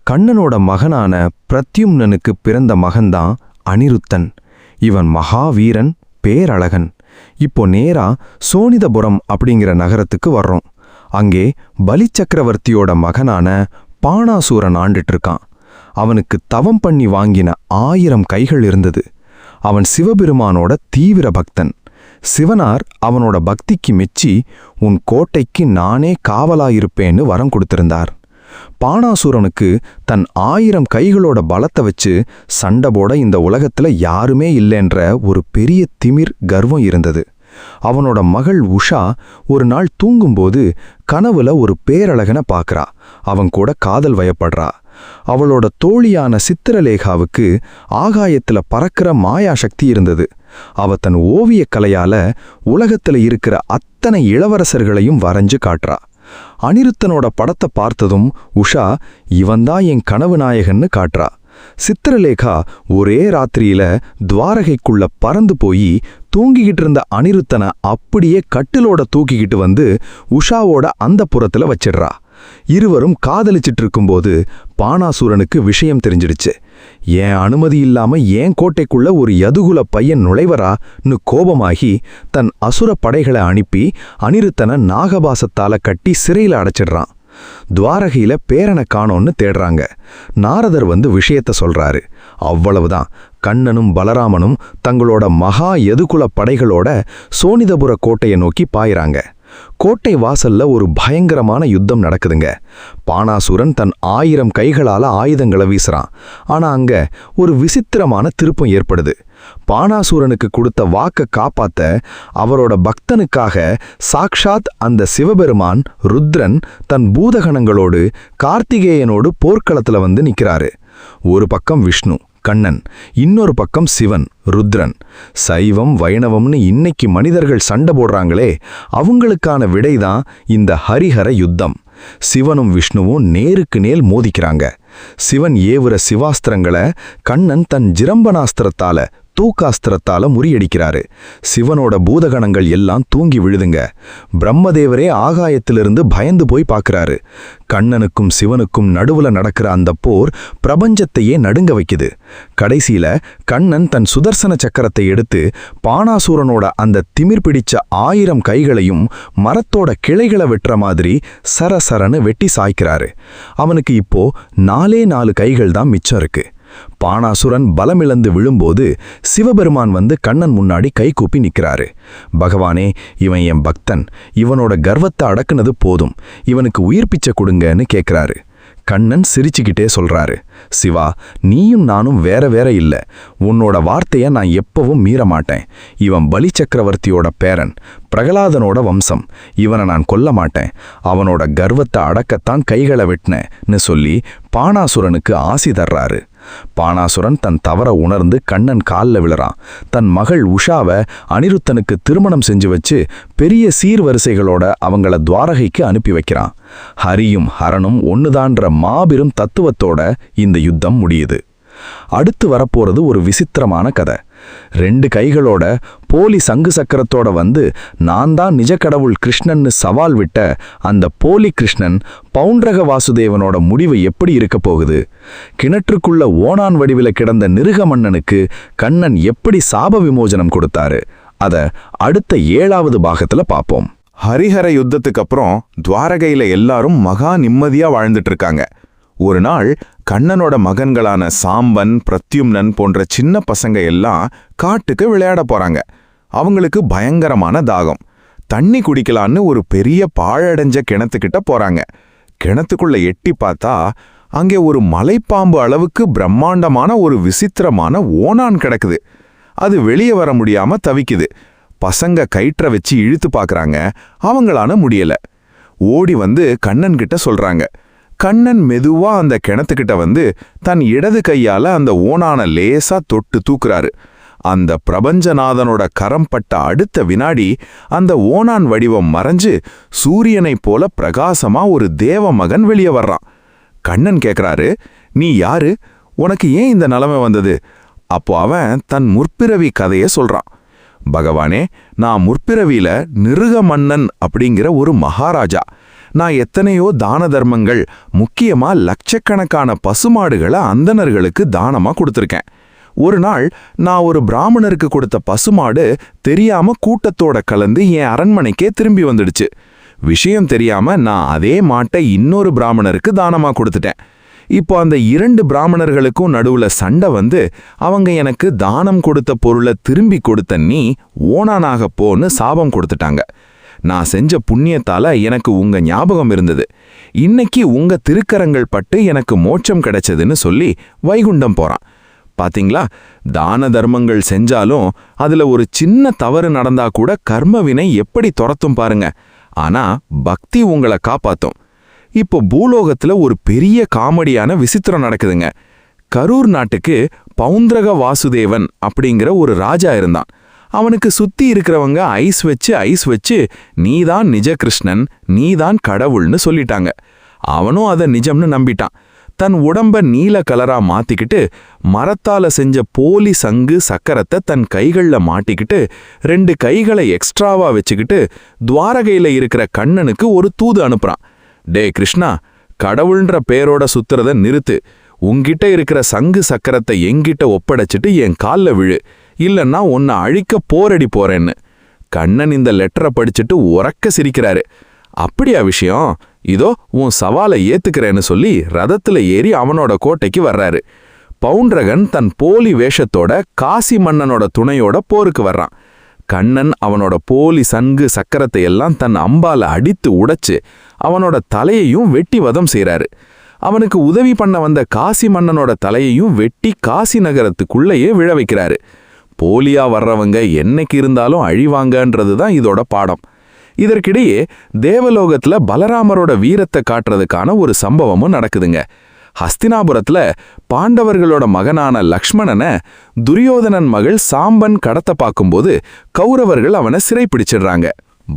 கண்ணனோட மகனான பிரத்யும்னனுக்கு பிறந்த மகன்தான் அனிருத்தன். இவன் மகாவீரன், பேரழகன். இப்போ நேரா சோனிதபுரம் அப்படிங்கிற நகரத்துக்கு வர்றோம். அங்கே பலி சக்கரவர்த்தியோட மகனான பாணாசூரன் ஆண்டுட்டு இருக்கான். அவனுக்கு தவம் பண்ணி வாங்கின 1000 கைகள் இருந்தது. அவன் சிவபெருமானோட தீவிர பக்தன். சிவனார் அவனோட பக்திக்கு மெச்சி உன் கோட்டைக்கு நானே காவலாயிருப்பேன்னு வரம் கொடுத்திருந்தார். பாணாசூரனுக்கு தன் 1000 கைகளோட பலத்தை வச்சு சண்டை போட இந்த உலகத்துல யாருமே இல்லைன்ற ஒரு பெரிய திமிர் கர்வம் இருந்தது. அவனோட மகள் உஷா ஒரு நாள் தூங்கும்போது கனவுல ஒரு பேரழகனை பார்க்கறா. அவன் கூட காதல் வயப்படுறா. அவளோட தோழியான சித்திரலேகாவுக்கு ஆகாயத்துல பறக்கிற மாயா சக்தி இருந்தது. அவ தன் ஓவியக் கலையால உலகத்துல இருக்கிற அத்தனை இளவரசர்களையும் வரைஞ்சு காட்டுறா. அனிருத்தனோட படத்தை பார்த்ததும் உஷா இவன்தான் என் கனவு நாயகன்னு காட்டுறா. சித்திரலேகா ஒரே ராத்திரியில துவாரகைக்குள்ள பறந்து போய் தூங்கிக்கிட்டு இருந்த அனிருத்தனை அப்படியே கட்டிலோட தூக்கிக்கிட்டு வந்து உஷாவோட அந்த புறத்துல வச்சிடுறா. இருவரும் காதலிச்சிட்டு இருக்கும்போது பாணாசூரனுக்கு விஷயம் தெரிஞ்சிடுச்சு. ஏன் அனுமதி இல்லாம ஏன் கோட்டைக்குள்ள ஒரு யதுகுல பையன் நுழைவரான்னு கோபமாகி தன் அசுர படைகளை அனுப்பி அனிருத்தனை நாகபாசத்தால கட்டி சிறையில அடைச்சிடுறான். துவாரகையில பேரனை காணோன்னு தேடுறாங்க. நாரதர் வந்து விஷயத்த சொல்றாரு. அவ்வளவுதான். கண்ணனும் பலராமனும் தங்களோட மகா யதுகுல படைகளோட சோனிதபுர கோட்டையை நோக்கி பாயிறாங்க. கோட்டை வாசல்ல ஒரு பயங்கரமான யுத்தம் நடக்குதுங்க. பாணாசூரன் தன் 1000 கைகளால ஆயுதங்களை வீசுறான். ஆனா அங்க ஒரு விசித்திரமான திருப்பம் ஏற்படுது. பாணாசூரனுக்கு கொடுத்த வாக்க காப்பாத்த அவரோட பக்தனுக்காக சாக்ஷாத் அந்த சிவபெருமான் ருத்ரன் தன் பூதகணங்களோடு கார்த்திகேயனோடு போர்க்களத்துல வந்து நிக்கிறாரு. ஒரு பக்கம் விஷ்ணு கண்ணன், இன்னொரு பக்கம் சிவன் ருத்ரன். சைவம் வைணவம்னு இன்னைக்கு மனிதர்கள் சண்டை போடுறாங்களே, அவங்களுக்கான விடைதான் இந்த ஹரிஹர யுத்தம். சிவனும் விஷ்ணுவும் நேருக்கு நேர் மோதிக்கிறாங்க. சிவன் ஏவுற சிவாஸ்திரங்களை கண்ணன் தன் ஜிரம்பனாஸ்திரத்தால தூக்காஸ்திரத்தால முறியடிக்கிறாரு. சிவனோட பூதகணங்கள் எல்லாம் தூங்கி விழுதுங்க. பிரம்மதேவரே ஆகாயத்திலிருந்து பயந்து போய் பார்க்கறாரு. கண்ணனுக்கும் சிவனுக்கும் நடுவுல நடக்கிற அந்த போர் பிரபஞ்சத்தையே நடுங்க வைக்குது. கடைசியில கண்ணன் தன் சுதர்சன சக்கரத்தை எடுத்து பாணாசூரனோட அந்த திமிர் பிடிச்ச 1000 கைகளையும் மரத்தோட கிளைகளை வெட்டுற மாதிரி சரசரன்னு வெட்டி சாய்க்கிறாரு. அவனுக்கு இப்போ 4 கைகள் தான் மிச்சம் இருக்கு. பாணாசுரன் பலமிழந்து விழும்போது சிவபெருமான் வந்து கண்ணன் முன்னாடி கைகூப்பி நிற்கிறாரு. பகவானே, இவன் என் பக்தன், இவனோட கர்வத்தை அடக்குனது போதும், இவனுக்கு உயிர் பிச்சை கொடுங்கன்னு கேட்கிறாரு. கண்ணன் சிரிச்சுக்கிட்டே சொல்றாரு, சிவா, நீயும் நானும் வேற வேற இல்ல. உன்னோட வார்த்தைய நான் எப்பவும் மீற மாட்டேன். இவன் பலி சக்கரவர்த்தியோட பேரன், பிரகலாதனோட வம்சம். இவனை நான் கொல்ல மாட்டேன். அவனோட கர்வத்தை அடக்கத்தான் கைகளை வெட்டினேன்னு சொல்லி பாணாசுரனுக்கு ஆசி தர்றாரு. பாணாசுரன் தன் தவற உணர்ந்து கண்ணன் காலில் விழறான். தன் மகள் உஷாவை அனிருத்தனுக்கு திருமணம் செஞ்சு வச்சு பெரிய சீர்வரிசைகளோட அவங்கள துவாரகைக்கு அனுப்பி வைக்கிறான். ஹரியும் ஹரனும் ஒண்ணுதான்ற மாபெரும் தத்துவத்தோட இந்த யுத்தம் முடியுது. அடுத்து வரப்போறது ஒரு விசித்திரமான கதை. 2 கைகளோட போலி சங்கு சக்கரத்தோட வந்து நான் தான் நிஜ கடவுள் கிருஷ்ணன்னு சவால் விட்ட அந்த போலி கிருஷ்ணன் பவுண்டரக வாசுதேவனோட முடிவு எப்படி இருக்க போகுது? கிணற்றுக்குள்ள ஓணான் வடிவில கிடந்த நிருக மன்னனுக்கு கண்ணன் எப்படி சாப விமோசனம் கொடுத்தாரு? அத அடுத்த 7வது பாகத்துல பாப்போம். ஹரிஹர யுத்தத்துக்கு அப்புறம் துவாரகையில எல்லாரும் மகா நிம்மதியா வாழ்ந்துட்டு இருக்காங்க. ஒரு நாள் கண்ணனோட மகன்களான சாம்பன், பிரத்யும்னன் போன்ற சின்ன பசங்க எல்லாம் காட்டுக்கு விளையாட போறாங்க. அவங்களுக்கு பயங்கரமான தாகம். தண்ணி குடிக்கலான்னு ஒரு பெரிய பாழடைஞ்ச கிணத்துக்கிட்ட போறாங்க. கிணத்துக்குள்ள எட்டி பார்த்தா அங்கே ஒரு மலைப்பாம்பு அளவுக்கு பிரம்மாண்டமான ஒரு விசித்திரமான ஓணான் கிடக்குது. அது வெளியே வர முடியாம தவிக்குது. பசங்க கயிற்ற வச்சு இழுத்து பார்க்கறாங்க. அவங்களால முடியல. ஓடி வந்து கண்ணன் கிட்ட சொல்றாங்க. கண்ணன் மெதுவா அந்த கிணத்துக்கிட்ட வந்து தன் இடது கையால அந்த ஓணான லேசா தொட்டு தூக்குறாரு. அந்த பிரபஞ்சநாதனோட கரம் பட்ட அடுத்த வினாடி அந்த ஓணான் வடிவம் மறைஞ்சு சூரியனைப் போல பிரகாசமா ஒரு தேவ மகன் வெளியே வர்றான். கண்ணன் கேக்குறாரு, நீ யாரு? உனக்கு ஏன் இந்த நிலைமை வந்தது? அப்போ அவன் தன் முற்பிறவி கதைய சொல்றான். பகவானே, நான் முற்பிறவியில நிருக மன்னன் அப்படிங்கிற ஒரு மகாராஜா. நான் எத்தனையோ தான தர்மங்கள், முக்கியமா லட்சக்கணக்கான பசுமாடுகளை அந்தணர்களுக்கு தானமா கொடுத்துருக்கேன். ஒரு நாள் நான் ஒரு பிராமணருக்கு கொடுத்த பசுமாடு தெரியாம கூட்டத்தோட கலந்து என் அரண்மனைக்கே திரும்பி வந்துடுச்சு. விஷயம் தெரியாம நான் அதே மாட்டை இன்னொரு பிராமணருக்கு தானமா கொடுத்துட்டேன். இப்போ அந்த 2 பிராமணர்களுக்கும் நடுவுல சண்டை வந்து அவங்க எனக்கு தானம் கொடுத்த பொருளை திரும்பி கொடுத்த நீ ஓணானாக போன்னு சாபம் கொடுத்துட்டாங்க. நான் செஞ்ச புண்ணியத்தால எனக்கு உங்க ஞாபகம் இருந்தது. இன்னைக்கு உங்க திருக்கரங்கள் பட்டு எனக்கு மோட்சம் கிடைச்சதுன்னு சொல்லி வைகுண்டம் போறான். பாத்தீங்களா, தான தர்மங்கள் செஞ்சாலும் அதுல ஒரு சின்ன தவறு நடந்தா கூட கர்மவினை எப்படி துரத்தும் பாருங்க. ஆனா பக்தி உங்களை காப்பாத்தும். இப்போ பூலோகத்துல ஒரு பெரிய காமெடியான விசித்திரம் நடக்குதுங்க. கரூர் நாட்டுக்கு பவுண்டரக வாசுதேவன் அப்படிங்கிற ஒரு ராஜா இருந்தான். அவனுக்கு சுத்தி இருக்கிறவங்க ஐஸ் வச்சு நீதான் நிஜ கிருஷ்ணன், நீதான் கடவுள்னு சொல்லிட்டாங்க. அவனும் அதை நிஜம்னு நம்பிட்டான். தன் உடம்ப நீல கலரா மாத்திக்கிட்டு மரத்தால செஞ்ச போலி சங்கு சக்கரத்தை தன் கைகள்ல மாட்டிக்கிட்டு 2 கைகளை எக்ஸ்ட்ராவா வச்சுக்கிட்டு துவாரகையில இருக்கிற கண்ணனுக்கு ஒரு தூது அனுப்புறான். டே கிருஷ்ணா, கடவுள்ன்ற பேரோட சுத்துறத நிறுத்து. உங்கிட்ட இருக்கிற சங்கு சக்கரத்தை எங்கிட்ட ஒப்படைச்சிட்டு என் கால்ல விழு, இல்லன்னா உன்னை அழிக்க போரடி போறேன்னு. கண்ணன் இந்த லெட்டரை படிச்சுட்டு உரக்க சிரிக்கிறாரு. அப்படியா விஷயம்? இதோ உன் சவாலை ஏத்துக்கிறேன்னு சொல்லி ரதத்துல ஏறி அவனோட கோட்டைக்கு வர்றாரு. பவுண்டரகன் தன் போலி வேஷத்தோட காசி மன்னனோட துணையோட போருக்கு வர்றான். கண்ணன் அவனோட போலி சங்கு சக்கரத்தை எல்லாம் தன் அம்பால அடித்து உடைச்சு அவனோட தலையையும் வெட்டி வதம் செய்றாரு. அவனுக்கு உதவி பண்ண வந்த காசி மன்னனோட தலையையும் வெட்டி காசி நகரத்துக்குள்ளேயே விழ வைக்கிறாரு. போலியா வர்றவங்க என்னைக்கு இருந்தாலும் அழிவாங்கன்றது தான் இதோட பாடம். இதற்கிடையே தேவலோகத்துல பலராமரோட வீரத்தை காட்டுறதுக்கான ஒரு சம்பவமும் நடக்குதுங்க. ஹஸ்தினாபுரத்துல பாண்டவர்களோட மகனான லக்ஷ்மணனை துரியோதனன் மகள் சாம்பன் கடத்த பார்க்கும்போது கௌரவர்கள் அவனை சிறை பிடிச்சிடுறாங்க.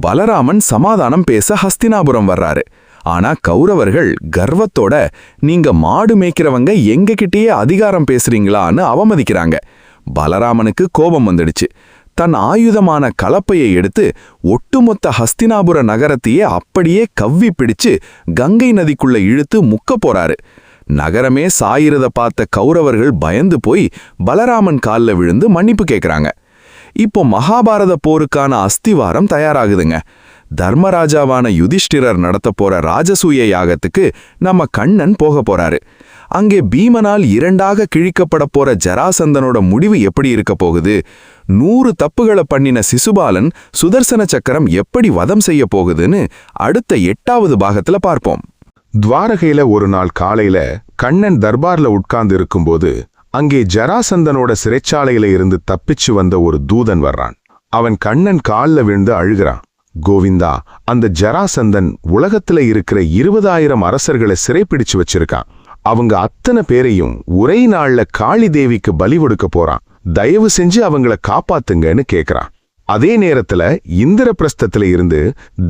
பலராமன் சமாதானம் பேச ஹஸ்தினாபுரம் வர்றாரு. ஆனா கௌரவர்கள் கர்வத்தோட நீங்க மாடு மேய்க்கிறவங்க எங்ககிட்டயே அதிகாரம் பேசுறீங்களான்னு அவமதிக்கிறாங்க. பலராமனுக்கு கோபம் வந்துடுச்சு. தன் ஆயுதமான கலப்பையை எடுத்து ஒட்டுமொத்த ஹஸ்தினாபுர நகரத்தையே அப்படியே கவ்வி பிடிச்சு கங்கை நதிக்குள்ள இழுத்து முக்க போறாரு. நகரமே சாயிரத பார்த்த கௌரவர்கள் பயந்து போய் பலராமன் கால்ல விழுந்து மன்னிப்பு கேட்கறாங்க. இப்போ மகாபாரத போருக்கான அஸ்திவாரம் தயாராகுதுங்க. தர்மராஜாவான யுதிஷ்டிரர் நடத்த போற ராஜசூய யாகத்துக்கு நம்ம கண்ணன் போக போறாரு. அங்கே பீமனால் 2ஆக கிழிக்கப்பட போற ஜராசந்தனோட முடிவு எப்படி இருக்க போகுது, 100 தப்புகளை பண்ணின சிசுபாலன் சுதர்சன சக்கரம் எப்படி வதம் செய்ய போகுதுன்னு அடுத்த 8வது பாகத்துல பார்ப்போம். துவாரகையில ஒரு நாள் காலையில கண்ணன் தர்பார்ல உட்கார்ந்து இருக்கும்போது அங்கே ஜராசந்தனோட சிறைச்சாலையில இருந்து தப்பிச்சு வந்த ஒரு தூதன் வர்றான். அவன் கண்ணன் கால்ல விழுந்து அழுகிறான். கோவிந்தா, அந்த ஜராசந்தன் உலகத்துல இருக்கிற 20,000 அரசர்களை சிறைப்பிடிச்சு வச்சிருக்கான். அவங்க அத்தனை பேரையும் ஒரே நாள்ல காளி தேவிக்கு பலி கொடுக்க போறான். தயவு செஞ்சு அவங்கள காப்பாத்துங்கன்னு கேக்குறான். அதே நேரத்துல இந்திரபிரஸ்தத்துல இருந்து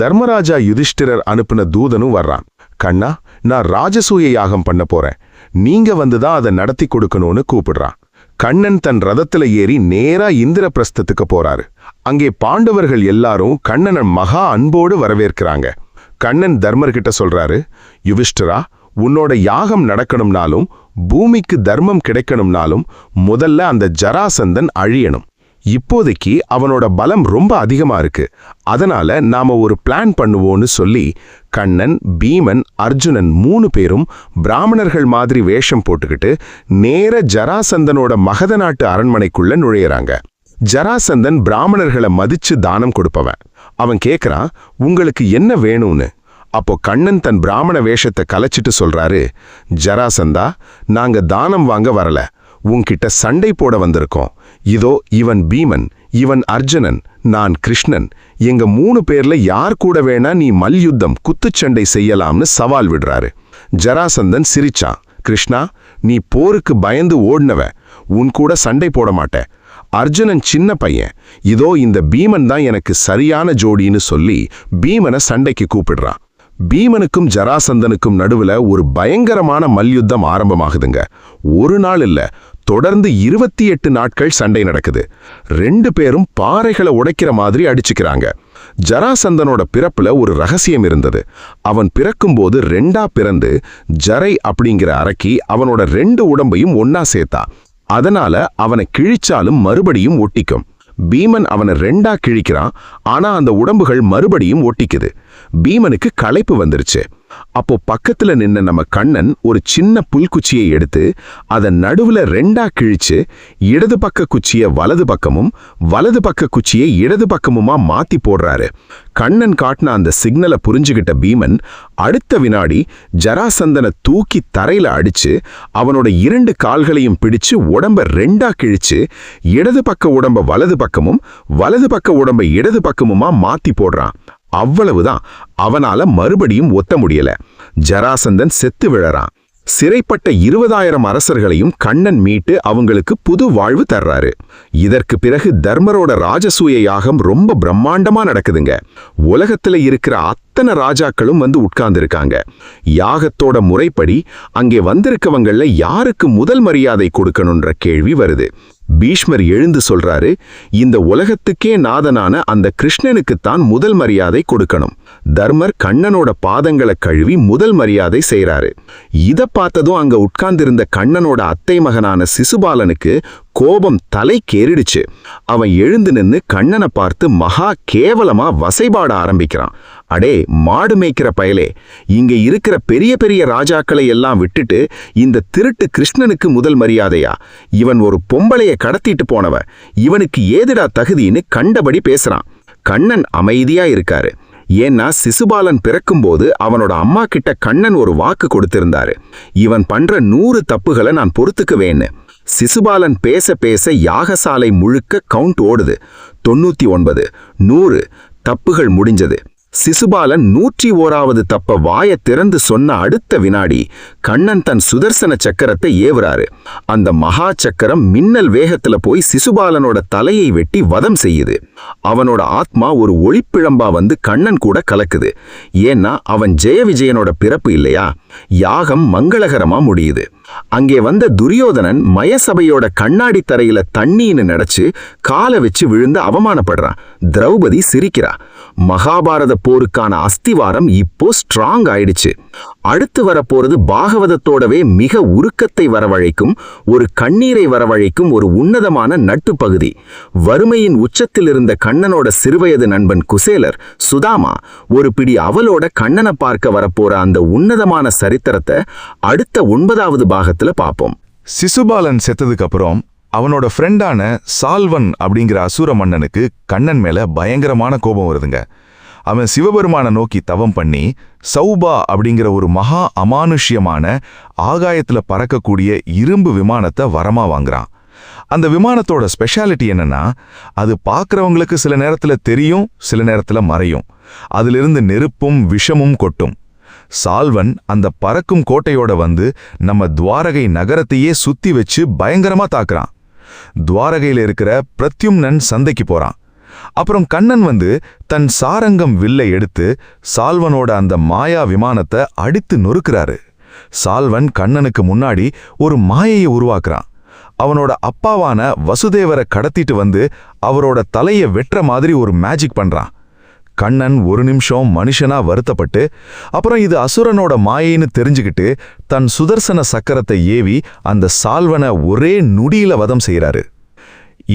தர்மராஜா யுதிஷ்டிரர் அனுப்பின தூதனும் வர்றான். கண்ணா, நான் ராஜசூய யாகம் பண்ண போறேன், நீங்க வந்துதான் அதை நடத்தி கொடுக்கணும்னு கூப்பிடுறான். கண்ணன் தன் ரதத்துல ஏறி நேரா இந்திரபிரஸ்தத்துக்கு போறாரு. அங்கே பாண்டவர்கள் எல்லாரும் கண்ணனை மகா அன்போடு வரவேற்கிறாங்க. கண்ணன் தர்மர்கிட்ட சொல்றாரு, யுதிஷ்டிரா, உன்னோட யாகம் நடக்கணும்னாலும் பூமிக்கு தர்மம் கிடைக்கணும்னாலும் முதல்ல அந்த ஜராசந்தன் அழியணும். இப்போதைக்கு அவனோட பலம் ரொம்ப அதிகமா இருக்கு. அதனால நாம ஒரு பிளான் பண்ணுவோன்னு சொல்லி கண்ணன், பீமன், அர்ஜுனன் 3 பேரும் பிராமணர்கள் மாதிரி வேஷம் போட்டுக்கிட்டு நேர ஜராசந்தனோட மகத நாட்டு அரண்மனைக்குள்ள நுழையறாங்க. ஜராசந்தன் பிராமணர்களை மதிச்சு தானம் கொடுப்பவன். அவன் கேக்குறான், உங்களுக்கு என்ன வேணும்னு. அப்போ கண்ணன் தன் பிராமண வேஷத்தை கலைச்சிட்டு சொல்றாரு, ஜராசந்தா, நாங்க தானம் வாங்க வரல, உன்கிட்ட சண்டை போட வந்திருக்கோம். இதோ இவன் பீமன், இவன் அர்ஜுனன், நான் கிருஷ்ணன். எங்க 3 பேர்ல யார் கூட வேணா நீ மல்யுத்தம் குத்துச்சண்டை செய்யலாம்னு சவால் விடுறாரு. ஜராசந்தன் சிரிச்சான். கிருஷ்ணா, நீ போருக்கு பயந்து ஓடினவ, உன் கூட சண்டை போட மாட்டேன். அர்ஜுனன் சின்ன பையன், இதோ இந்த பீமன் தான் எனக்கு சரியான ஜோடின்னு சொல்லி பீமனை சண்டைக்கு கூப்பிடுறான். பீமனுக்கும் ஜராசந்தனுக்கும் நடுவுல ஒரு பயங்கரமான மல்யுத்தம் ஆரம்பமாகுதுங்க. ஒரு நாள் இல்ல, தொடர்ந்து 28 நாட்கள் சண்டை நடக்குது. 2 பேரும் பாறைகளை உடைக்கிற மாதிரி அடிச்சுக்கிறாங்க. ஜராசந்தனோட பிறப்புல ஒரு ரகசியம் இருந்தது. அவன் பிறக்கும்போது 2ஆ பிறந்து ஜரை அப்படிங்கிற அரக்கி அவனோட 2 உடம்பையும் ஒன்னா சேர்த்தா. அதனால அவனை கிழிச்சாலும் மறுபடியும் ஒட்டிக்கும். பீமன் அவனை 2ஆ கிழிக்கிறான். ஆனா அந்த உடம்புகள் மறுபடியும் ஒட்டிக்குது. பீமனுக்கு களைப்பு வந்துருச்சு. அப்போ பக்கத்துல நின்ன நம்ம கண்ணன் ஒரு சின்ன புல்குச்சியை எடுத்து அதன் நடுவுல 2ஆ கிழிச்சு இடது பக்க குச்சியை வலது பக்கமும் வலது பக்க குச்சியை இடது பக்கமுமா மாத்தி போடுறாரு. கண்ணன் காட்டின அந்த சிக்னலை புரிஞ்சுகிட்ட பீமன் அடுத்த வினாடி ஜராசந்தனை தூக்கி தரையில அடிச்சு அவனோட 2 கால்களையும் பிடிச்சு உடம்ப 2ஆ கிழிச்சு இடது பக்க உடம்ப வலது பக்கமும் வலது பக்க உடம்ப இடது பக்கமுமா மாத்தி போடுறான். அவ்வளவுதான். அவனால மறுபடியும் ஒத்த முடியல. ஜராசந்தன் செத்து விழறான். சிறைப்பட்ட 20,000 அரசர்களையும் கண்ணன் மீட்டு அவங்களுக்கு புது வாழ்வு தர்றாரு. இதற்கு பிறகு தர்மரோட ராஜசூய யாகம் ரொம்ப பிரம்மாண்டமா நடக்குதுங்க. உலகத்துல இருக்கிற அத்தனை ராஜாக்களும் வந்து உட்கார்ந்திருக்காங்க. யாகத்தோட முறைப்படி அங்கே வந்திருக்கவங்கள யாருக்கு முதல் மரியாதை கொடுக்கணும்ன்ற கேள்வி வருது. பீஷ்மர் எழுந்து சொல்றாரு, இந்த உலகத்துக்கே நாதனான அந்த கிருஷ்ணனுக்குத்தான் முதல் மரியாதை கொடுக்கணும். தர்மர் கண்ணனோட பாதங்களை கழுவி முதல் மரியாதை செய்றாரு. இத பார்த்ததும் அங்க உட்கார்ந்திருந்த கண்ணனோட அத்தை மகனான சிசுபாலனுக்கு கோபம் தலைக்கேறிடுச்சு. அவன் எழுந்து நின்னு கண்ணனை பார்த்து மகா கேவலமா வசைபாட ஆரம்பிக்கிறான். அடே மாடு மேய்க்கிற பயலே, இங்க இருக்கிற பெரிய பெரிய ராஜாக்களை எல்லாம் விட்டுட்டு இந்த திருட்டு கிருஷ்ணனுக்கு முதல் மரியாதையா? இவன் ஒரு பொம்பளைய கடத்திட்டு போனவ, இவனுக்கு ஏதுடா தகுதின்னு கண்டபடி பேசுறான். கண்ணன் அமைதியா இருக்காரு. ஏன்னா சிசுபாலன் பிறக்கும்போது அவனோட அம்மா கிட்ட கண்ணன் ஒரு வாக்கு கொடுத்திருந்தாரு, இவன் பண்ற 100 தப்புகளை நான் பொறுத்துக்குவேன்னு. சிசுபாலன் பேச பேச யாகசாலை முழுக்க கவுண்ட் ஓடுது. 99, 100 தப்புகள் முடிஞ்சது. சிசுபாலன் 101வது தப்ப வாயை திறந்து சொன்ன அடுத்த வினாடி கண்ணன் தன் சுதர்சன சக்கரத்தை ஏவுறாரு. அந்த மகா சக்கரம் மின்னல் வேகத்துல போய் சிசுபாலனோட தலையை வெட்டி வதம் செய்யுது. அவனோட ஆத்மா ஒரு ஒளிப்பிழம்பா வந்து கண்ணன் கூட கலக்குது. ஏன்னா அவன் ஜெய விஜயனோட பிறப்பு இல்லையா? யாகம் மங்களகரமா முடியுது. அங்கே வந்த துரியோதனன் மயசபையோட கண்ணாடி தரையில தண்ணீன்னு நினைச்சு காலை வச்சு விழுந்து அவமானப்படுறான். திரௌபதி சிரிக்கிறா. மகாபாரத போருக்கான அஸ்திவாரம் இப்போ ஸ்ட்ராங் ஆயிடுச்சு. அடுத்து வரப்போறது பாகவதத்தோடவே மிக உருக்கத்தை வரவழைக்கும், ஒரு கண்ணீரை வரவழைக்கும் ஒரு உன்னதமான நட்டு பகுதி. வறுமையின் உச்சத்தில் இருந்த கண்ணனோட சிறுவயது நண்பன் குசேலர் சுதாமா ஒரு பிடி அவளோட கண்ணனை பார்க்க வரப்போற அந்த உன்னதமான சரித்திரத்தை அடுத்த 9வது பாகத்துல பார்ப்போம். சிசுபாலன் செத்ததுக்கு அப்புறம் அவனோட ஃப்ரெண்டான சால்வன் அப்படிங்கிற அசுர மன்னனுக்கு கண்ணன் மேல பயங்கரமான கோபம் வருதுங்க. அவன் சிவபெருமான நோக்கி தவம் பண்ணி சௌபா அப்படிங்கிற ஒரு மகா அமானுஷ்யமான ஆகாயத்துல பறக்கக்கூடிய இரும்பு விமானத்தை வரமா வாங்குறான். அந்த விமானத்தோட ஸ்பெஷாலிட்டி என்னன்னா, அது பார்க்கறவங்களுக்கு சில நேரத்துல தெரியும், சில நேரத்துல மறையும். அதிலிருந்து நெருப்பும் விஷமும் கொட்டும். சால்வன் அந்த பறக்கும் கோட்டையோட வந்து நம்ம துவாரகை நகரத்தையே சுத்தி வச்சு பயங்கரமா தாக்குறான். துவாரகையில இருக்கிற பிரத்யும்னன் சந்தைக்கு போறான். அப்புறம் கண்ணன் வந்து தன் சாரங்கம் வில்லை எடுத்து சால்வனோட அந்த மாயா விமானத்தை அடித்து நொறுக்கிறாரு. சால்வன் கண்ணனுக்கு முன்னாடி ஒரு மாயையை உருவாக்குறான். அவனோட அப்பாவான வசுதேவரை கடத்திட்டு வந்து அவரோட தலையை வெட்டுற மாதிரி ஒரு மேஜிக் பண்றான். கண்ணன் ஒரு நிமிஷம் மனுஷனா வருத்தப்பட்டு அப்புறம் இது அசுரனோட மாயைன்னு தெரிஞ்சுக்கிட்டு தன் சுதர்சன சக்கரத்தை ஏவி அந்த சால்வனை ஒரே நுடியில வதம் செய்யறாரு.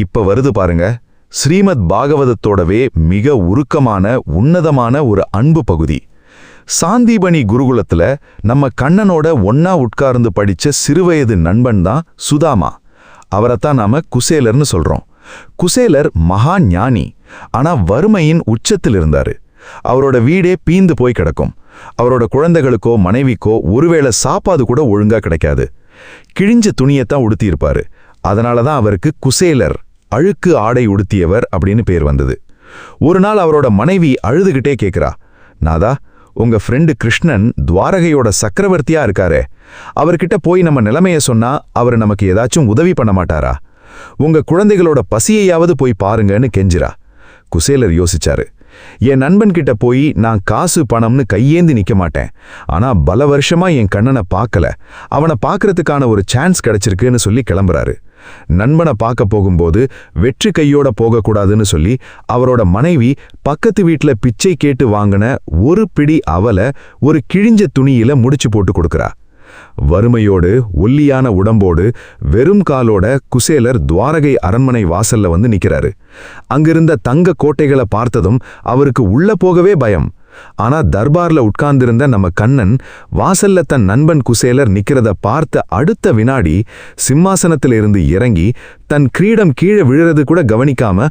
இப்ப வருது பாருங்க, ஸ்ரீமத் பாகவதத்தோடவே மிக உருக்கமான உன்னதமான ஒரு அன்பு பகுதி. சாந்தீபனி குருகுலத்துல நம்ம கண்ணனோட ஒன்னா உட்கார்ந்து படிச்ச சிறுவயது நண்பன் தான் சுதாமா. அவரைத்தான் நாம குசேலர்னு சொல்றோம். குசேலர் மகா ஞானி, ஆனா வறுமையின் உச்சத்தில் இருந்தாரு. அவரோட வீடே பீந்து போய் கிடக்கும். அவரோட குழந்தைகளுக்கோ மனைவிக்கோ ஒருவேளை சாப்பாடு கூட ஒழுங்கா கிடைக்காது. கிழிஞ்ச துணியத்தான் உடுத்தியிருப்பாரு. அதனாலதான் அவருக்கு குசேலர், அழுக்கு ஆடை உடுத்தியவர் அப்படின்னு பேர் வந்தது. ஒரு நாள் அவரோட மனைவி அழுதுகிட்டே கேட்கிறா, நாதா, உங்க ஃப்ரெண்டு கிருஷ்ணன் துவாரகையோட சக்கரவர்த்தியா இருக்காரே, அவர்கிட்ட போய் நம்ம நிலைமைய சொன்னா அவர் நமக்கு ஏதாச்சும் உதவி பண்ண மாட்டாரா? உங்க குழந்தைகளோட பசியையாவது போய் பாருங்கன்னு கெஞ்சிரா. குசேலர் யோசிச்சாரு. என் நண்பன்கிட்ட போய் நான் காசு பணம்னு கையேந்தி நிக்க மாட்டேன். ஆனா பல வருஷமா என் கண்ணனை பார்க்கல, அவனை பார்க்கறதுக்கான ஒரு சான்ஸ் கிடைச்சிருக்குன்னு சொல்லி கிளம்புறாரு. நண்பனை பார்க்க போகும்போது வெற்றி கையோட போகக்கூடாதுன்னு சொல்லி அவரோட மனைவி பக்கத்து வீட்டுல பிச்சை கேட்டு வாங்கின ஒரு பிடி அவலை ஒரு கிழிஞ்ச துணியில முடிச்சு போட்டு கொடுக்கறா. வறுமையோடு ஒல்லியான உடம்போடு வெறும் காலோட குசேலர் துவாரகை அரண்மனை வாசல்ல வந்து நிக்கிறாரு. அங்கிருந்த தங்க கோட்டைகளை பார்த்ததும் அவருக்கு உள்ள போகவே பயம். ஆனா தர்பார்ல உட்கார்ந்திருந்த நம்ம கண்ணன் வாசல்ல தன் நண்பன் குசேலர் நிக்கிறத பார்த்த அடுத்த வினாடி சிம்மாசனத்திலிருந்து இறங்கி தன் கிரீடம் கீழே விழுறது கூட கவனிக்காம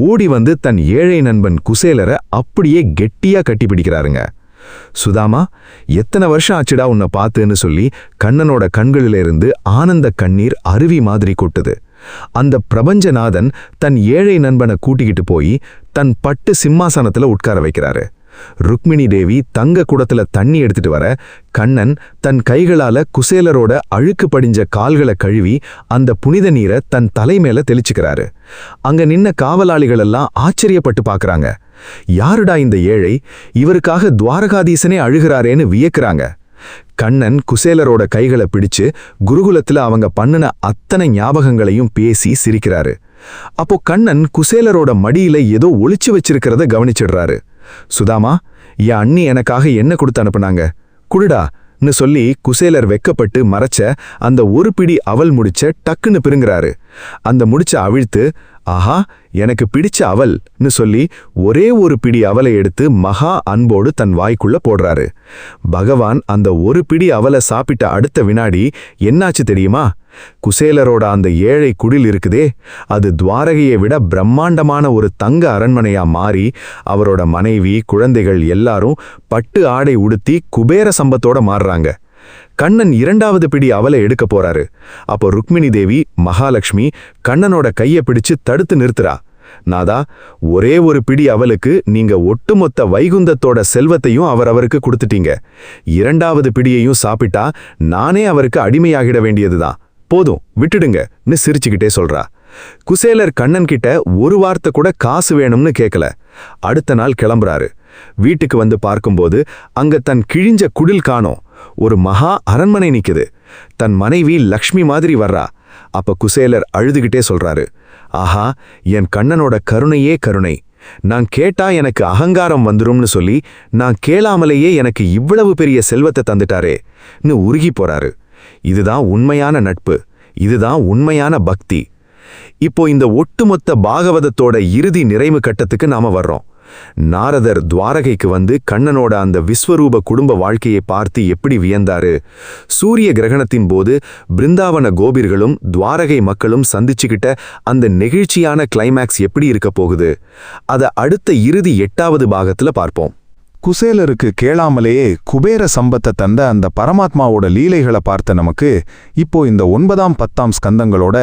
ஓடி வந்து தன் ஏழை நண்பன் குசேலரை அப்படியே கெட்டியா கட்டிப்பிடிக்கிறாருங்க. சுதாமா, எத்தனை வருஷம் ஆச்சுடா உன்னை பார்த்துன்னு சொல்லி கண்ணனோட கண்களிலிருந்து ஆனந்த கண்ணீர் அருவி மாதிரி கொட்டுது. அந்த பிரபஞ்சநாதன் தன் ஏழை நண்பனை கூட்டிக்கிட்டு போய் தன் பட்டு சிம்மாசனத்துல உட்கார வைக்கிறாரு. ருக்மிணி தேவி தங்க குடத்துல தண்ணி எடுத்துட்டு வர கண்ணன் தன் கைகளால குசேலரோட அழுக்கு படிஞ்ச கால்களை கழுவி அந்த புனித நீரை தன் தலை மேல தெளிச்சுக்கிறாரு. அங்க நின்ன காவலாளிகள் எல்லாம் ஆச்சரியப்பட்டு பாக்குறாங்க. யாருடா இந்த ஏழை, இவருக்காக துவாரகாதீசனே அழுகிறாரேன்னு வியக்குறாங்க. கண்ணன் குசேலரோட கைகளை பிடிச்சு குருகுலத்துல அவங்க பண்ணின அத்தனை ஞாபகங்களையும் பேசி சிரிக்கிறாரு. அப்போ கண்ணன் குசேலரோட மடியில ஏதோ ஒளிச்சு வச்சிருக்கிறத கவனிச்சிடுறாரு. சுதாமா, என் அண்ணி எனக்காக என்ன கொடுத்து அனுப்புனாங்க, குடுடான்னு சொல்லி குசேலர் வெக்கப்பட்டு மறைச்ச அந்த ஒரு பிடி அவல் முடிச்ச டக்குன்னு பிருங்குறாரு. அந்த முடிச்ச அவிழ்த்து, ஆஹா, எனக்கு பிடிச்ச அவல்னு சொல்லி ஒரே ஒரு பிடி அவலை எடுத்து மகா அன்போடு தன் வாய்க்குள்ள போடுறாரு. பகவான் அந்த ஒரு பிடி அவலை சாப்பிட்ட அடுத்த வினாடி என்னாச்சு தெரியுமா? குசேலரோட அந்த ஏழை குடில் இருக்குதே, அது துவாரகையை விட பிரம்மாண்டமான ஒரு தங்க அரண்மனையா மாறி அவரோட மனைவி குழந்தைகள் எல்லாரும் பட்டு ஆடை உடுத்தி குபேர சம்பத்தோட மாறுறாங்க. கண்ணன் 2வது பிடி அவலை எடுக்க போறாரு. அப்போ ருக்மிணி தேவி மகாலட்சுமி கண்ணனோட கையை பிடிச்சு தடுத்து நிறுத்துறா. நாதா, ஒரே ஒரு பிடி அவளுக்கு நீங்க ஒட்டுமொத்த வைகுந்தத்தோட செல்வத்தையும் அவருக்கு கொடுத்துட்டீங்க. 2வது பிடியையும் சாப்பிட்டா நானே அவருக்கு அடிமையாகிட வேண்டியதுதான். போதும், விட்டுடுங்கன்னு சிரிச்சுக்கிட்டே சொல்றா. குசேலர் கண்ணன் கிட்ட ஒரு வார்த்தை கூட காசு வேணும்னு கேட்கல. அடுத்த நாள் கிளம்புறாரு. வீட்டுக்கு வந்து பார்க்கும்போது அங்க தன் கிழிஞ்ச குடில் காணோம். ஒரு மகா அரண்மனை நிக்குது. தன் மனைவி லக்ஷ்மி மாதிரி வர்றா. அப்ப குசேலர் அழுதுகிட்டே சொல்றாரு, ஆஹா, என் கண்ணனோட கருணையே கருணை. நான் கேட்டா எனக்கு அகங்காரம் வந்துரும்னு சொல்லி நான் கேளாமலேயே எனக்கு இவ்வளவு பெரிய செல்வத்தை தந்துட்டாரேன்னு உருகி போறாரு. இதுதான் உண்மையான நட்பு, இதுதான் உண்மையான பக்தி. இப்போ இந்த ஒட்டுமொத்த பாகவதத்தோட இறுதி நிறைவு கட்டத்துக்கு நாம வர்றோம். நாரதர் துவாரகைக்கு வந்து கண்ணனோட அந்த விஸ்வரூப குடும்ப வாழ்க்கையை பார்த்து எப்படி வியந்தாரு. சூரிய கிரகணத்தின் போது பிருந்தாவன கோபிர்களும் துவாரகை மக்களும் சந்திச்சுக்கிட்ட அந்த நெகிழ்ச்சியான கிளைமேக்ஸ் எப்படி இருக்க போகுது, அதை அடுத்த இறுதி 8வது பாகத்துல பார்ப்போம். குசேலருக்கு கேளாமலேயே குபேர சம்பத்தை தந்த அந்த பரமாத்மாவோட லீலைகளை பார்த்த நமக்கு இப்போ இந்த 9ஆம் 10ஆம் ஸ்கந்தங்களோட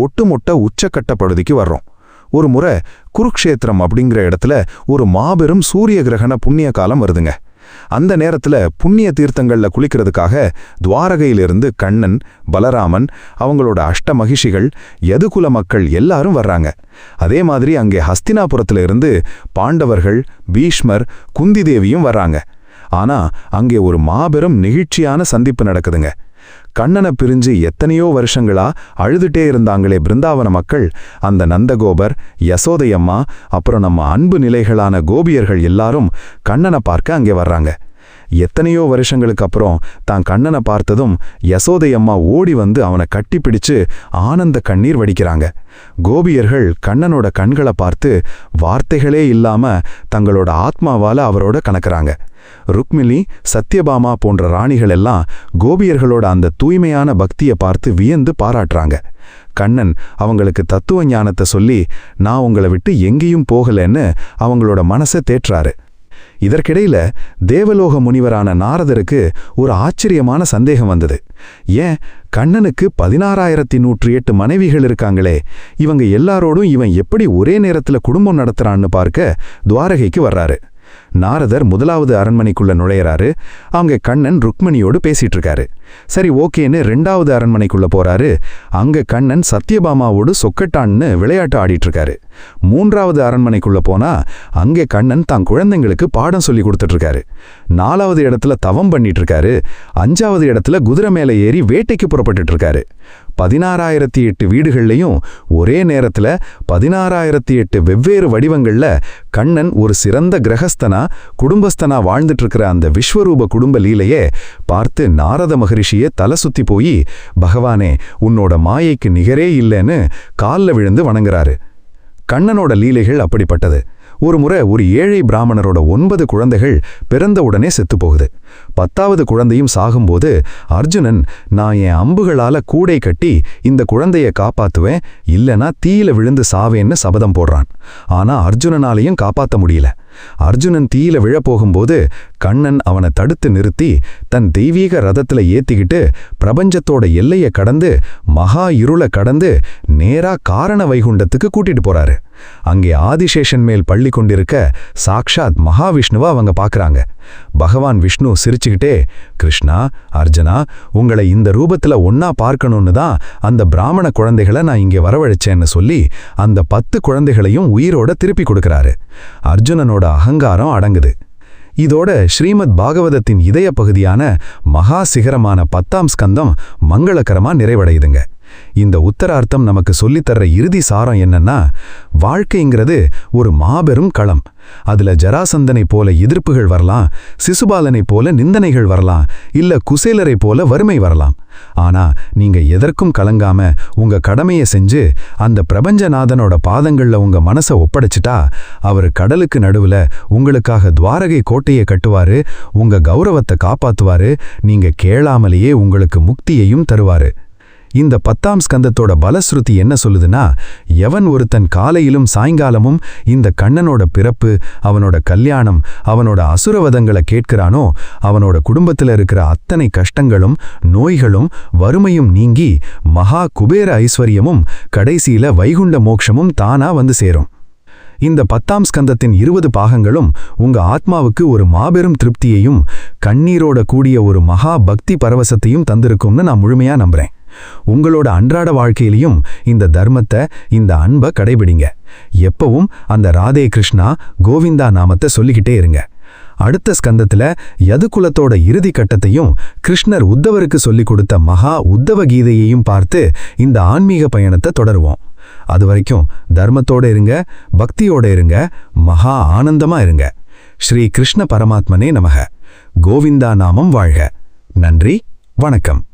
ஒட்டுமொட்ட உச்சக்கட்ட பகுதிக்கு வர்றோம். ஒரு முறை குருக்ஷேத்திரம் அப்படிங்கிற இடத்துல ஒரு மாபெரும் சூரிய கிரகண புண்ணிய காலம் வருதுங்க. அந்த நேரத்துல புண்ணிய தீர்த்தங்கள்ல குளிக்கிறதுக்காக துவாரகையிலிருந்து கண்ணன், பலராமன், அவங்களோட அஷ்டமகிஷிகள், யதுகுல மக்கள் எல்லாரும் வர்றாங்க. அதே மாதிரி அங்கே ஹஸ்தினாபுரத்துல இருந்து பாண்டவர்கள், பீஷ்மர், குந்தி தேவியும் வர்றாங்க. ஆனா அங்கே ஒரு மாபெரும் நெகிழ்ச்சியான சந்திப்பு நடக்குதுங்க. கண்ணனை பிரிஞ்சு எத்தனையோ வருஷங்களா அழுதுட்டே இருந்தாங்களே பிருந்தாவன மக்கள், அந்த நந்தகோபர், யசோதையம்மா, அப்புறம் நம்ம அன்பு நிலைகளான கோபியர்கள் எல்லாரும் கண்ணனை பார்க்க அங்கே வர்றாங்க. எத்தனையோ வருஷங்களுக்கு அப்புறம் தான் கண்ணனை பார்த்ததும் யசோதையம்மா ஓடி வந்து அவனை கட்டிப்பிடிச்சு ஆனந்த கண்ணீர் வடிக்கிறாங்க. கோபியர்கள் கண்ணனோட கண்களை பார்த்து வார்த்தைகளே இல்லாம தங்களோட ஆத்மாவால அவரோட கணக்குறாங்க. ருக்மிணி, சத்யபாமா போன்ற ராணிகள் எல்லாம் கோபியர்களோட அந்த தூய்மையான பக்தியை பார்த்து வியந்து பாராட்டுறாங்க. கண்ணன் அவங்களுக்கு தத்துவ ஞானத்தை சொல்லி நான் உங்களை விட்டு எங்கேயும் போகலன்னு அவங்களோட மனசை தேற்றாரு. இதற்கிடையில தேவலோக முனிவரான நாரதருக்கு ஒரு ஆச்சரியமான சந்தேகம் வந்தது. ஏன், கண்ணனுக்கு 16,108 மனைவிகள் இருக்காங்களே, இவங்க எல்லாரோடும் இவன் எப்படி ஒரே நேரத்துல குடும்பம் நடத்துறான்னு பார்க்க துவாரகைக்கு வர்றாரு. நாரதர் 1வது அரண்மனைக்குள்ள நுழையறாரு. அங்க கண்ணன் ருக்மணியோடு பேசிட்டு இருக்காரு. சரி, ஓகேன்னு 2வது அரண்மனைக்குள்ள போறாரு. அங்க கண்ணன் சத்யபாமாவோடு சொக்கட்டான்னு விளையாட்டு ஆடிட்டு இருக்காரு. 3வது அரண்மனைக்குள்ள போனா அங்கே கண்ணன் தான் குழந்தைங்களுக்கு பாடம் சொல்லி கொடுத்துட்டு இருக்காரு. 4வது இடத்துல தவம் பண்ணிட்டு இருக்காரு. 5வது இடத்துல குதிரை மேல ஏறி வேட்டைக்கு புறப்பட்டுட்டு இருக்காரு. 16,008 வீடுகள்லையும் ஒரே நேரத்துல 16,008 வெவ்வேறு வடிவங்கள்ல கண்ணன் ஒரு சிறந்த கிரகஸ்தனா குடும்பஸ்தனா வாழ்ந்துட்டு இருக்கிற அந்த விஸ்வரூப குடும்ப லீலையே பார்த்து நாரத மகரிஷியே தலை சுத்தி போய், பகவானே, உன்னோட மாயைக்கு நிகரே இல்லைன்னு கால்ல விழுந்து வணங்குறாரு. கண்ணனோட லீலைகள் அப்படிப்பட்டது. ஒரு முறை ஒரு ஏழை பிராமணரோட 9 குழந்தைகள் பிறந்த உடனே செத்து போகுது. 10வது குழந்தையும் சாகும்போது அர்ஜுனன், நான் என் அம்புகளால கூடை கட்டி இந்த குழந்தைய காப்பாத்துவேன், இல்லனா தீயில விழுந்து சாவேன்னு சபதம் போடுறான். ஆனா அர்ஜுனனாலையும் காப்பாத்த முடியல. அர்ஜுனன் தீயில விழப்போகும்போது கண்ணன் அவனை தடுத்து நிறுத்தி தன் தெய்வீக ரதத்துல ஏத்திக்கிட்டு பிரபஞ்சத்தோட எல்லையை கடந்து மகா இருளை கடந்து நேரா காரண வைகுண்டத்துக்கு கூட்டிட்டு போறாரு. அங்கே ஆதிசேஷன் மேல் பள்ளி கொண்டிருக்க சாக்ஷாத் மகாவிஷ்ணுவா அவங்க பார்க்கறாங்க. பகவான் விஷ்ணு சிரிச்சுக்கிட்டே, கிருஷ்ணா, அர்ஜுனா, உங்களை இந்த ரூபத்துல ஒன்னா பார்க்கணும்னு தான் அந்த பிராமண குழந்தைகளை நான் இங்கே வரவழைச்சேன்னு சொல்லி அந்த 10 குழந்தைகளையும் உயிரோட திருப்பி கொடுக்கறாரு. அர்ஜுனனோட அகங்காரம் அடங்குது. இதோட ஸ்ரீமத் பாகவதத்தின் இதய பகுதியான மகா சிகரமான 10ஆம் ஸ்கந்தம் மங்களகரமா நிறைவடையுதுங்க. இந்த உத்தரார்த்தம் நமக்கு சொல்லித்தர்ற இறுதி சாரம் என்னன்னா, வாழ்க்கைங்கிறது ஒரு மாபெரும் களம். அதுல ஜராசந்தனை போல எதிர்ப்புகள் வரலாம், சிசுபாலனை போல நிந்தனைகள் வரலாம், இல்ல குசேலரை போல வறுமை வரலாம். ஆனா நீங்க எதற்கும் கலங்காம உங்க கடமையை செஞ்சு அந்த பிரபஞ்சநாதனோட பாதங்கள்ல உங்க மனசை ஒப்படைச்சிட்டா அவர் கடலுக்கு நடுவுல உங்களுக்காக துவாரகை கோட்டையை கட்டுவாரு, உங்க கௌரவத்தை காப்பாத்துவாரு, நீங்க கேளாமலேயே உங்களுக்கு முக்தியையும் தருவாரு. இந்த 10ஆம் ஸ்கந்தத்தோட பலஸ்ருதி என்ன சொல்லுதுன்னா, எவன் ஒருத்தன் காலையிலும் சாயங்காலமும் இந்த கண்ணனோட பிறப்பு, அவனோட கல்யாணம், அவனோட அசுரவதங்களை கேட்கிறானோ, அவனோட குடும்பத்தில் இருக்கிற அத்தனை கஷ்டங்களும் நோய்களும் வறுமையும் நீங்கி மகா குபேர ஐஸ்வர்யமும் கடைசியில வைகுண்ட மோட்சமும் தானா வந்து சேரும். இந்த 10ஆம் ஸ்கந்தத்தின் 20 பாகங்களும் உங்க ஆத்மாவுக்கு ஒரு மாபெரும் திருப்தியையும் கண்ணீரோட கூடிய ஒரு மகா பக்தி பரவசத்தையும் தந்திருக்கும்னு நான் முழுமையா நம்புறேன். உங்களோட அன்றாட வாழ்க்கையிலையும் இந்த தர்மத்தை, இந்த அன்பை கடைபிடிங்க. எப்பவும் அந்த ராதே கிருஷ்ணா கோவிந்தா நாமத்தை சொல்லிக்கிட்டே இருங்க. அடுத்த ஸ்கந்தத்துல யதுகுலத்தோட இறுதி கட்டத்தையும் கிருஷ்ணர் உத்தவருக்கு சொல்லிக் கொடுத்த மகா உத்தவ கீதையையும் பார்த்து இந்த ஆன்மீக பயணத்தை தொடருவோம். அதுவரைக்கும் தர்மத்தோட இருங்க, பக்தியோட இருங்க, மகா ஆனந்தமா இருங்க. ஸ்ரீ கிருஷ்ண பரமாத்மனே நமக. கோவிந்தா நாமம் வாழ்க. நன்றி, வணக்கம்.